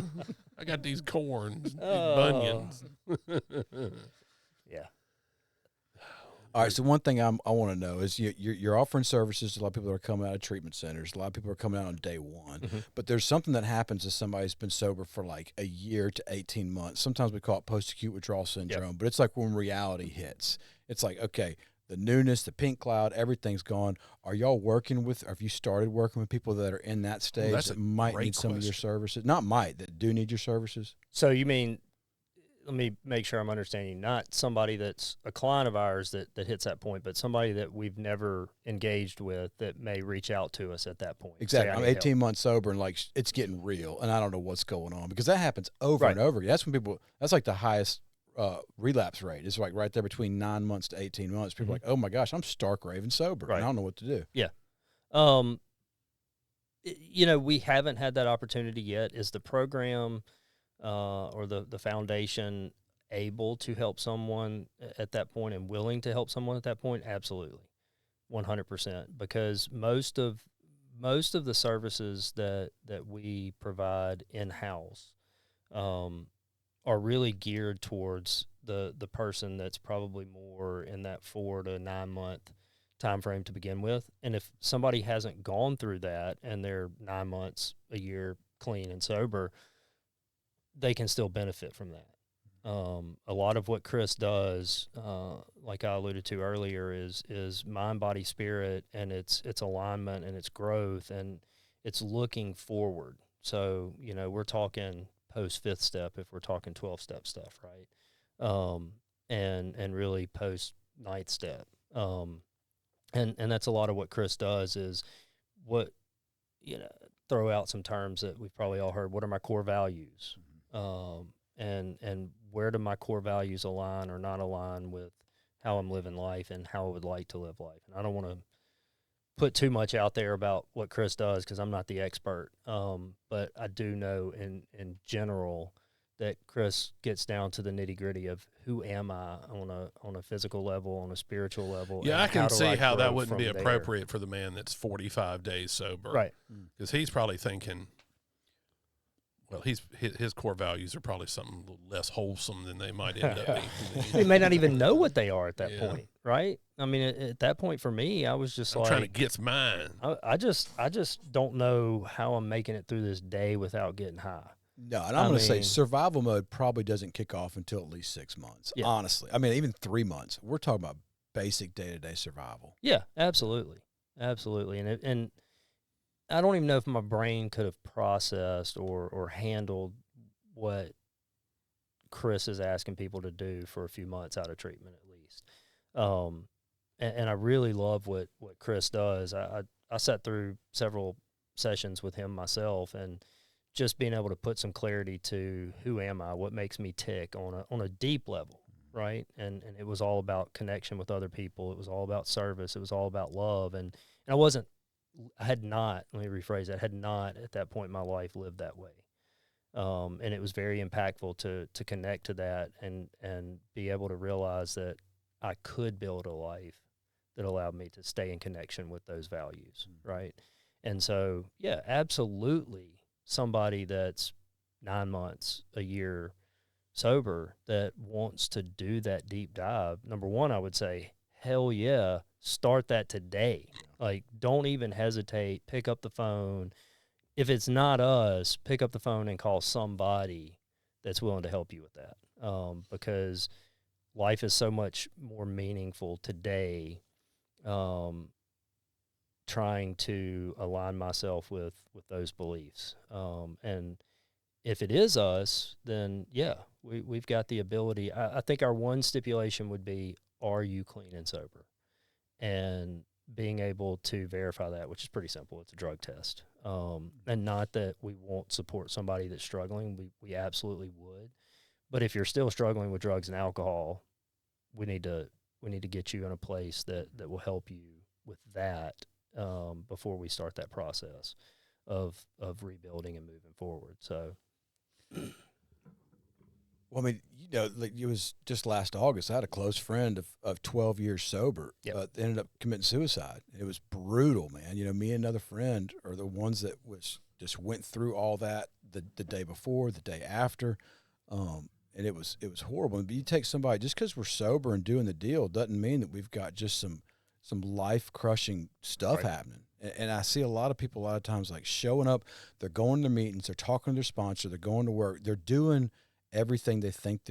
I got these corns, these bunions. Yeah. All right, so one thing I want to know is you're offering services to a lot of people that are coming out of treatment centers. A lot of people are coming out on day one. Mm-hmm. But there's something that happens to somebody who's been sober for like a year to 18 months. Sometimes we call it post-acute withdrawal syndrome, but it's like when reality hits. It's like, okay, newness, the pink cloud, everything's gone. Are y'all working with, or have you started working with people that are in that stage that's that a might great need some of your question. services? Not might, that do need your services? So you mean, let me make sure I'm understanding, not somebody that's a client of ours that hits that point, but somebody that we've never engaged with that may reach out to us at that point. Exactly. Say, I'm "I need 18 help." months sober and like it's getting real and I don't know what's going on, because that happens over Right. and over again. That's when people, that's like the highest relapse rate. It's like right there between 9 months to 18 months. People are like, oh my gosh, I'm stark raving sober. Right. And I don't know what to do. You know, we haven't had that opportunity yet. Is the program or the foundation able to help someone at that point and willing to help someone at that point? Absolutely, 100%. Because most of the services that we provide in house are really geared towards the person that's probably more in that 4 to 9 month time frame to begin with. And if somebody hasn't gone through that and they're 9 months, a year clean and sober, they can still benefit from that. A lot of what Chris does, like I alluded to earlier, is mind, body, spirit, and it's alignment and it's growth and it's looking forward. So, you know, we're talking post 5th step if we're talking 12-step stuff, right? And really post 9th step. And that's a lot of what Chris does is what, you know, throw out some terms that we've probably all heard. What are my core values? And where do my core values align or not align with how I'm living life and how I would like to live life? And I don't want to put too much out there about what Chris does because I'm not the expert. But I do know in general that Chris gets down to the nitty gritty of who am I on a physical level, on a spiritual level. Yeah, and I can see how grow that wouldn't be from there. appropriate for the man that's 45 days sober. Right. Because he's probably thinking, well, his core values are probably something a little less wholesome than they might end up being. He may not even know what they are at that Yeah. point, right? I mean, at that point for me, I was just I'm like, trying to get mine. I just don't know how I'm making it through this day without getting high. No, and I'm going to say mean- survival mode probably doesn't kick off until at least 6 months, Yeah. honestly. I mean, even 3 months. We're talking about basic day-to-day survival. Yeah, absolutely, absolutely, and I don't even know if my brain could have processed or handled what Chris is asking people to do for a few months out of treatment at least. And I really love what Chris does. I sat through several sessions with him myself, and just being able to put some clarity to who am I, what makes me tick on a deep level, right? And it was all about connection with other people. It was all about service. It was all about love. And I had not at that point in my life lived that way. And it was very impactful to connect to that and be able to realize that I could build a life that allowed me to stay in connection with those values, right? And so, yeah, absolutely somebody that's 9 months, a year sober that wants to do that deep dive, number one, I would say, hell yeah, start that today. Like, don't even hesitate. Pick up the phone. If it's not us, pick up the phone and call somebody that's willing to help you with that. Because life is so much more meaningful today. Trying to align myself with those beliefs. And if it is us, then yeah, we've got the ability. I think our one stipulation would be, are you clean and sober? And being able to verify that, which is pretty simple. It's a drug test. And not that we won't support somebody that's struggling. We absolutely would. But if you're still struggling with drugs and alcohol, we need to get you in a place that will help you with that before we start that process of rebuilding and moving forward. So, Well, I mean, you know, like it was just last August. I had a close friend of 12 years sober. Yep. Ended up committing suicide. It was brutal, man. You know, me and another friend are the ones that just went through all that the day before, the day after, and it was horrible. But you take somebody, just because we're sober and doing the deal doesn't mean that we've got just some life crushing stuff happening. And I see a lot of people a lot of times like showing up. They're going to meetings. They're talking to their sponsor. They're going to work. They're doing everything they think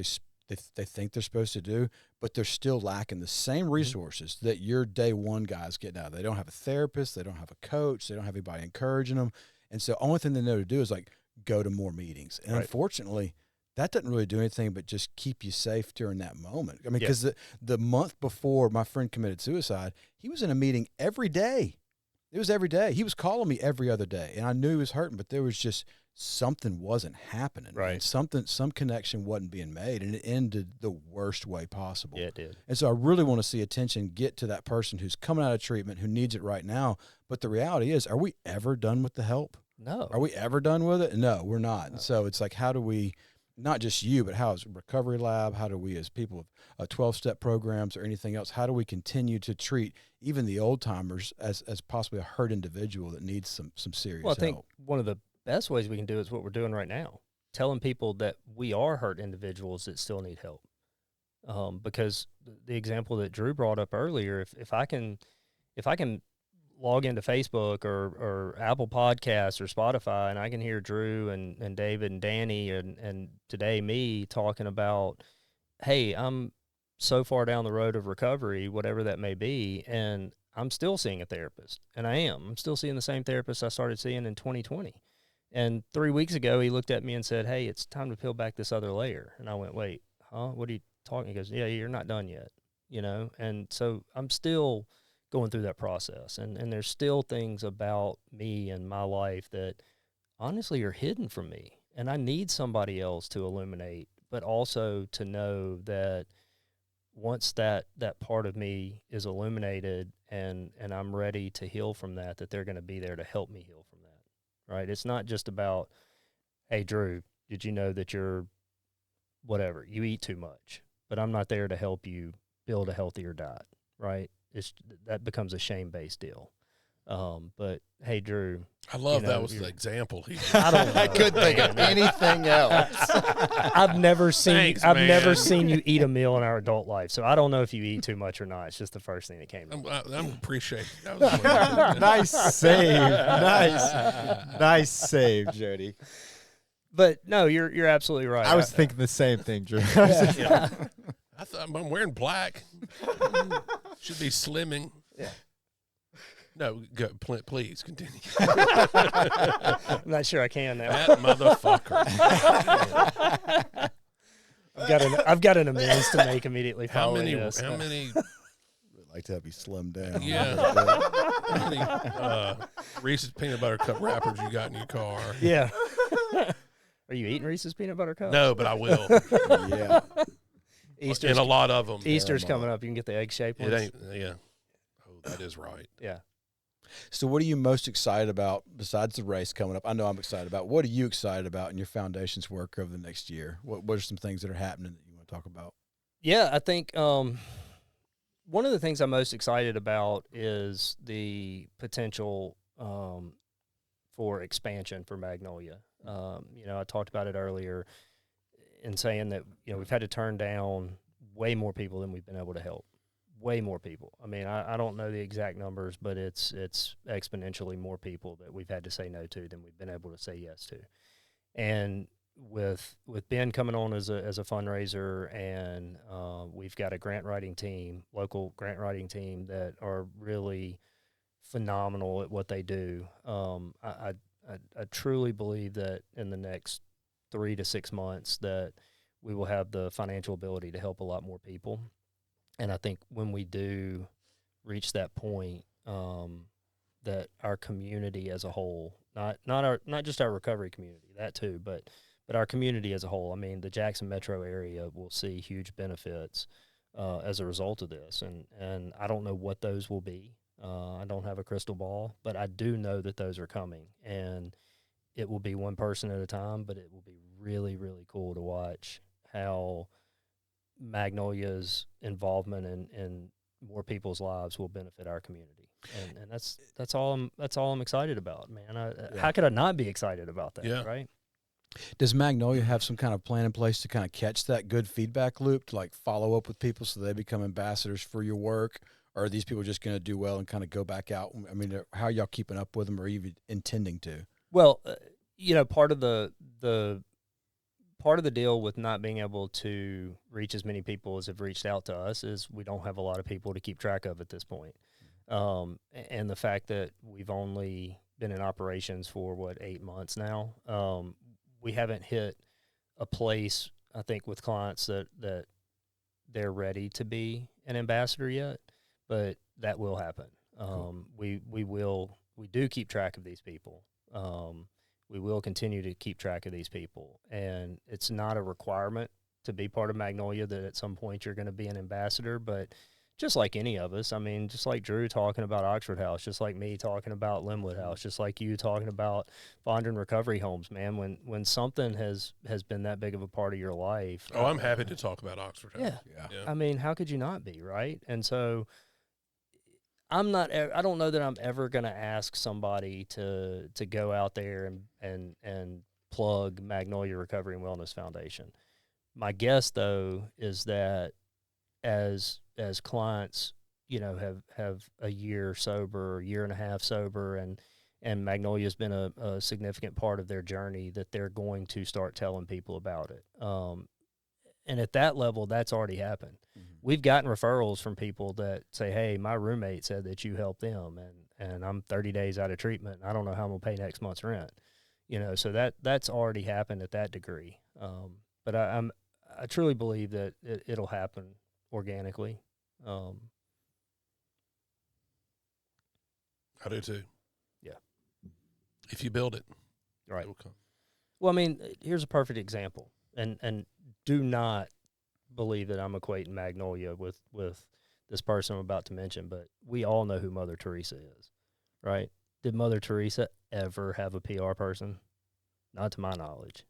they think they're supposed to do, but they're still lacking the same resources that your day one guys get now. They don't have a therapist, they don't have a coach, they don't have anybody encouraging them, and so only thing they know to do is like go to more meetings. And unfortunately, that doesn't really do anything but just keep you safe during that moment. I mean, because the month before my friend committed suicide, he was in a meeting every day. It was every day. He was calling me every other day, and I knew he was hurting, but there was just something wasn't happening. Right. Some connection wasn't being made, and it ended the worst way possible. Yeah, it did. And so I really want to see attention get to that person who's coming out of treatment, who needs it right now. But the reality is, are we ever done with the help? No. Are we ever done with it? No, we're not. No. So it's like, how do we, not just you, but how as a recovery lab, how do we as people with 12-step programs or anything else, how do we continue to treat even the old timers as possibly a hurt individual that needs some serious help? I think one of the best ways we can do is what we're doing right now, telling people that we are hurt individuals that still need help. Because the example that Drew brought up earlier, if I can log into Facebook or Apple Podcasts or Spotify, and I can hear Drew and David and Danny and today me talking about, hey, I'm so far down the road of recovery, whatever that may be, and I'm still seeing a therapist, and I'm still seeing the same therapist I started seeing in 2020. And 3 weeks ago, he looked at me and said, hey, it's time to peel back this other layer. And I went, wait, huh? What are you talking? He goes, yeah, you're not done yet, And so I'm still going through that process. And there's still things about me and my life that honestly are hidden from me. And I need somebody else to illuminate, but also to know that once that part of me is illuminated and I'm ready to heal from that they're going to be there to help me heal from that. Right? It's not just about, hey, Drew, did you know that you're whatever, you eat too much, but I'm not there to help you build a healthier diet, right? That becomes a shame-based deal. But hey, Drew, I love that was the example. I don't know, I couldn't think of anything else. I've never seen you eat a meal in our adult life, so I don't know if you eat too much or not. It's just the first thing that came to mind. I appreciate it. Nice save. Nice save, Jody. But no, you're absolutely right. I was thinking the same thing, Drew. Yeah. I thought I'm wearing black. Should be slimming. Yeah. No, go, please continue. I'm not sure I can now. That motherfucker. I've got an amends to make immediately following this. How many? I'd like to have you slim down. Yeah. How many Reese's peanut butter cup wrappers you got in your car? Yeah. Are you eating Reese's peanut butter cups? No, but I will. Yeah. And a lot of them. Easter's coming up. You can get the egg-shaped ones. It ain't. Yeah. Oh, that is right. Yeah. So what are you most excited about besides the race coming up? I know I'm excited about. What are you excited about in your foundation's work over the next year? What are some things that are happening that you want to talk about? Yeah, I think one of the things I'm most excited about is the potential for expansion for Magnolia. I talked about it earlier in saying that, we've had to turn down way more people than we've been able to help. Way more people. I mean, I don't know the exact numbers, but it's exponentially more people that we've had to say no to than we've been able to say yes to. And with Ben coming on as a fundraiser, and we've got a grant writing team, local grant writing team that are really phenomenal at what they do. I truly believe that in the next 3 to 6 months that we will have the financial ability to help a lot more people. And I think when we do reach that point, that our community as a whole, not just our recovery community, that too, but our community as a whole. I mean, the Jackson metro area will see huge benefits as a result of this, and I don't know what those will be. I don't have a crystal ball, but I do know that those are coming, and it will be one person at a time. But it will be really, really cool to watch how Magnolia's involvement in more people's lives will benefit our community, and that's all I'm excited about, man. How could I not be excited about that? Yeah. Right? Does Magnolia have some kind of plan in place to kind of catch that good feedback loop, to like follow up with people so they become ambassadors for your work, or are these people just going to do well and kind of go back out? I mean, how are y'all keeping up with them, or even intending to? Well, part of the part of the deal with not being able to reach as many people as have reached out to us is we don't have a lot of people to keep track of at this point. And the fact that we've only been in operations for 8 months now, we haven't hit a place, I think, with clients that they're ready to be an ambassador yet, but that will happen. Cool. We do keep track of these people. We will continue to keep track of these people, and it's not a requirement to be part of Magnolia that at some point you're going to be an ambassador, but just like any of us, I mean, just like Drew talking about Oxford House, just like me talking about Linwood House, just like you talking about Bond and Recovery Homes, man, when something has been that big of a part of your life. Oh, I'm happy to talk about Oxford House. Yeah. Yeah. I mean, how could you not be, right? And so I don't know that I'm ever going to ask somebody to go out there and plug Magnolia Recovery and Wellness Foundation. My guess, though, is that as clients, have a year sober, year and a half sober, and Magnolia's been a significant part of their journey, that they're going to start telling people about it. And at that level, that's already happened. Mm-hmm. We've gotten referrals from people that say, hey, my roommate said that you helped them, and I'm 30 days out of treatment, and I don't know how I'm going to pay next month's rent. So that's already happened at that degree. But I truly believe that it'll happen organically. I do too. Yeah. If you build it, right. it will come. Well, I mean, here's a perfect example, and do not believe that I'm equating Magnolia with this person I'm about to mention, but we all know who Mother Teresa is, right? Did Mother Teresa ever have a PR person? Not to my knowledge.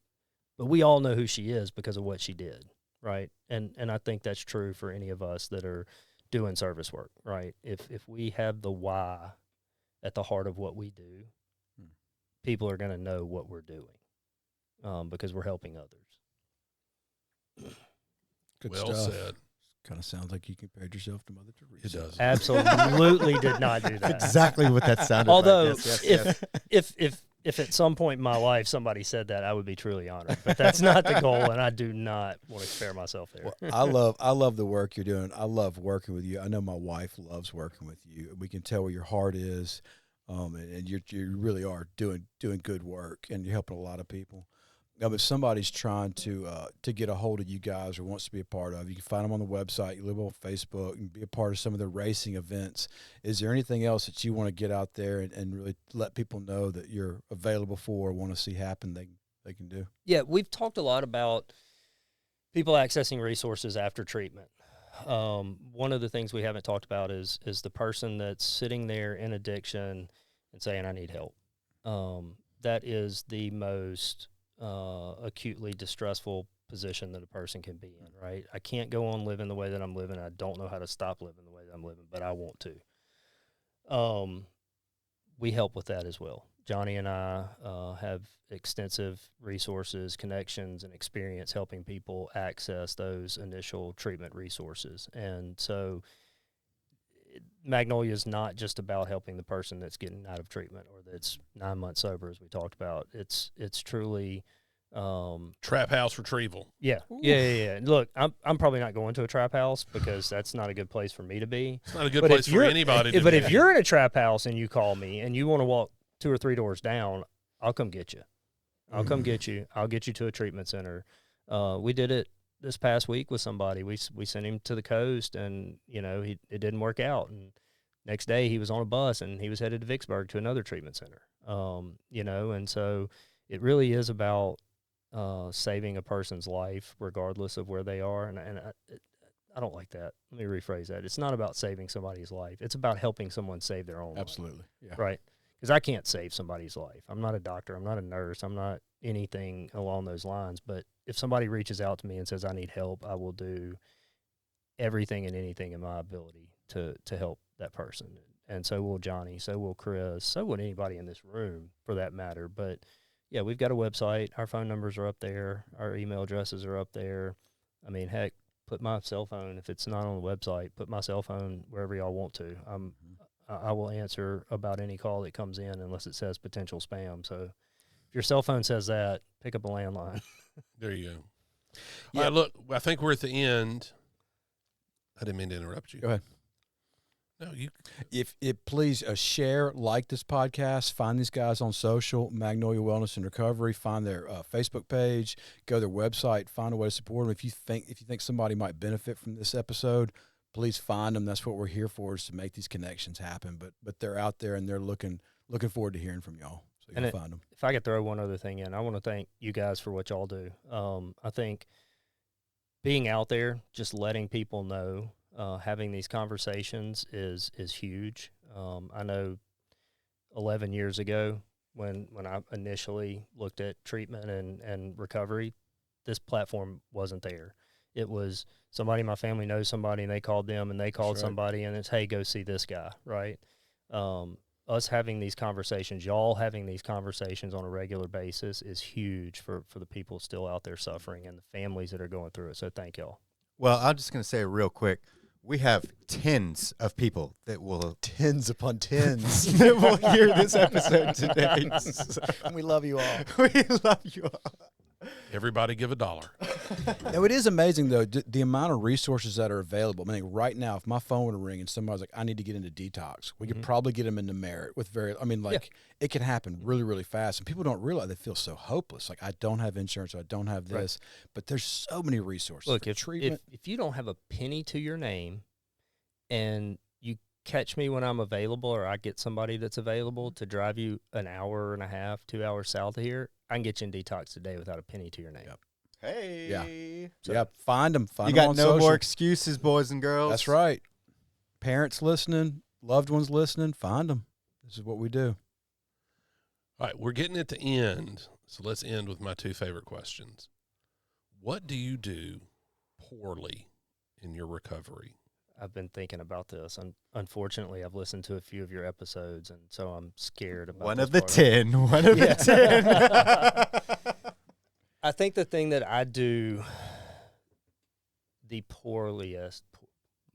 But we all know who she is because of what she did, right? And I think that's true for any of us that are doing service work, right? If we have the why at the heart of what we do, people are going to know what we're doing because we're helping others. Good Well stuff. said. Kind of sounds like you compared yourself to Mother Teresa. It does. Absolutely did not do that. Exactly what that sounded Although, like. Yes. if at some point in my life somebody said that, I would be truly honored. But that's not the goal, and I do not want to compare myself there. Well, I love the work you're doing. I love working with you. I know my wife loves working with you. We can tell where your heart is, and you really are doing good work, and you're helping a lot of people. If somebody's trying to get a hold of you guys or wants to be a part of, you can find them on the website. You live on Facebook and be a part of some of the racing events. Is there anything else that you want to get out there and really let people know that you're available for or want to see happen they can do? Yeah, we've talked a lot about people accessing resources after treatment. One of the things we haven't talked about is the person that's sitting there in addiction and saying, I need help. That is the most acutely distressful position that a person can be in, right? I can't go on living the way that I'm living. I don't know how to stop living the way that I'm living, but I want to. We help with that as well. Johnny and I have extensive resources, connections, and experience helping people access those initial treatment resources. And so Magnolia is not just about helping the person that's getting out of treatment or that's 9 months sober, as we talked about. It's truly Trap house retrieval. Yeah. Yeah. Look, I'm probably not going to a trap house because that's not a good place for me to be. It's not a good place for anybody to be. But if you're in a trap house and you call me and you want to walk 2 or 3 doors down, I'll come get you. I'll come get you. I'll get you to a treatment center. We did it this past week with somebody. We sent him to the coast, and it didn't work out. And next day he was on a bus and he was headed to Vicksburg to another treatment center. And so it really is about saving a person's life regardless of where they are. And I don't like that. Let me rephrase that. It's not about saving somebody's life. It's about helping someone save their own life. Absolutely. Yeah. Right. Because I can't save somebody's life. I'm not a doctor. I'm not a nurse. I'm not anything along those lines. But if somebody reaches out to me and says, I need help, I will do everything and anything in my ability to help that person. And so will Johnny. So will Chris. So will anybody in this room for that matter. But, yeah, we've got a website. Our phone numbers are up there. Our email addresses are up there. I mean, heck, put my cell phone, if it's not on the website, put my cell phone wherever y'all want to. I will answer about any call that comes in unless it says potential spam. So if your cell phone says that, pick up a landline. There you go. Yeah. All right, look, I think we're at the end. I didn't mean to interrupt you. Go ahead. No, you. If please share, like this podcast, find these guys on social, Magnolia Wellness and Recovery, find their Facebook page, go to their website, find a way to support them. If you think somebody might benefit from this episode, please find them. That's what we're here for, is to make these connections happen. But they're out there and they're looking forward to hearing from y'all. So you'll find them. If I could throw one other thing in, I want to thank you guys for what y'all do. I think being out there, just letting people know, having these conversations is huge. I know 11 years ago when I initially looked at treatment and recovery, this platform wasn't there. It was somebody in my family knows somebody and they called them and they called somebody and it's, hey, go see this guy, right? Us having these conversations, y'all having these conversations on a regular basis is huge for the people still out there suffering and the families that are going through it. So thank y'all. Well, I'm just going to say real quick, we have tens of people that will Tens upon tens. that will hear this episode today. We love you all. We love you all. Everybody give $1. Now, it is amazing, though, the amount of resources that are available. I mean, right now, if my phone were to ring and somebody's like, I need to get into detox, we could probably get them into Merit with it can happen really, really fast. And people don't realize, they feel so hopeless. Like, I don't have insurance, or I don't have this. Right. But there's so many resources. Look, if you don't have a penny to your name and you catch me when I'm available, or I get somebody that's available to drive you an hour and a half, 2 hours south of here, I can get you in detox today without a penny to your name. Yep. Hey. Yeah. So, find them. You got no more excuses, boys and girls. That's right. Parents listening, loved ones listening, find them. This is what we do. All right, we're getting at the end, so let's end with my two favorite questions. What do you do poorly in your recovery? I've been thinking about this. Unfortunately, I've listened to a few of your episodes, and so I'm scared about one this of the part 10. One of the 10. I think the thing that I do the poorliest,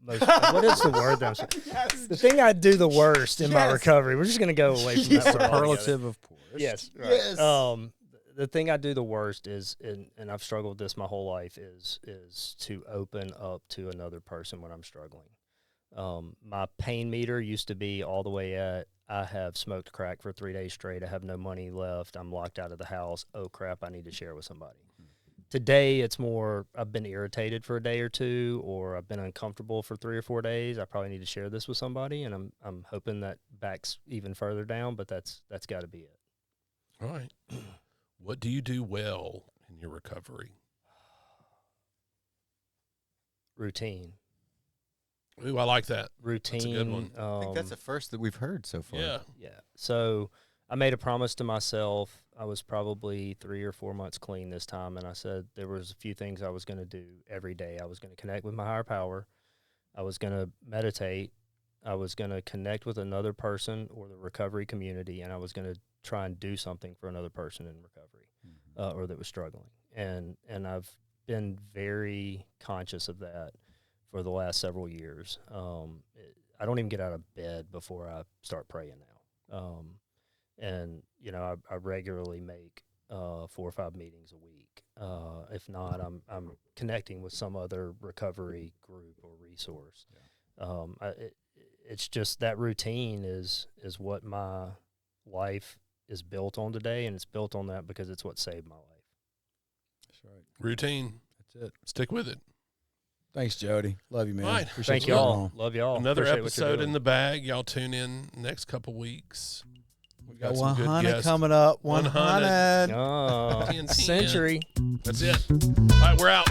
what is the word that I'm saying? Yes. The thing I do the worst in my recovery. We're just going to go away from that word altogether. Superlative of poorest. Yes. Right. Yes. The thing I do the worst is, and I've struggled with this my whole life, is to open up to another person when I'm struggling. My pain meter used to be all the way at, I have smoked crack for 3 days straight. I have no money left. I'm locked out of the house. Oh, crap, I need to share with somebody. Today, it's more, I've been irritated for a day or two, or I've been uncomfortable for 3 or 4 days. I probably need to share this with somebody, and I'm hoping that backs even further down, but that's got to be it. All right. What do you do well in your recovery? Routine. Ooh, I like that. Routine. That's a good one. I think that's the first that we've heard so far. Yeah. Yeah. So I made a promise to myself. I was probably 3 or 4 months clean this time, and I said there was a few things I was going to do every day. I was going to connect with my higher power. I was going to meditate. I was going to connect with another person or the recovery community, and I was going to try and do something for another person in recovery or that was struggling. And I've been very conscious of that for the last several years. I don't even get out of bed before I start praying now. And, you know, I regularly make 4 or 5 meetings a week. If not, I'm connecting with some other recovery group or resource. Yeah. It's just that routine is what my life is built on today, and it's built on that because it's what saved my life. That's right. Routine. That's it. Stick with it. Thanks, Jody. Love you, man. All right. Appreciate Thank you coming y'all. on. Love y'all. Another Appreciate what you're episode doing. in the bag. Y'all tune in next couple weeks. We got some good 100 guests. coming up. 100. 100. Oh, 10. century. That's it. All right, we're out.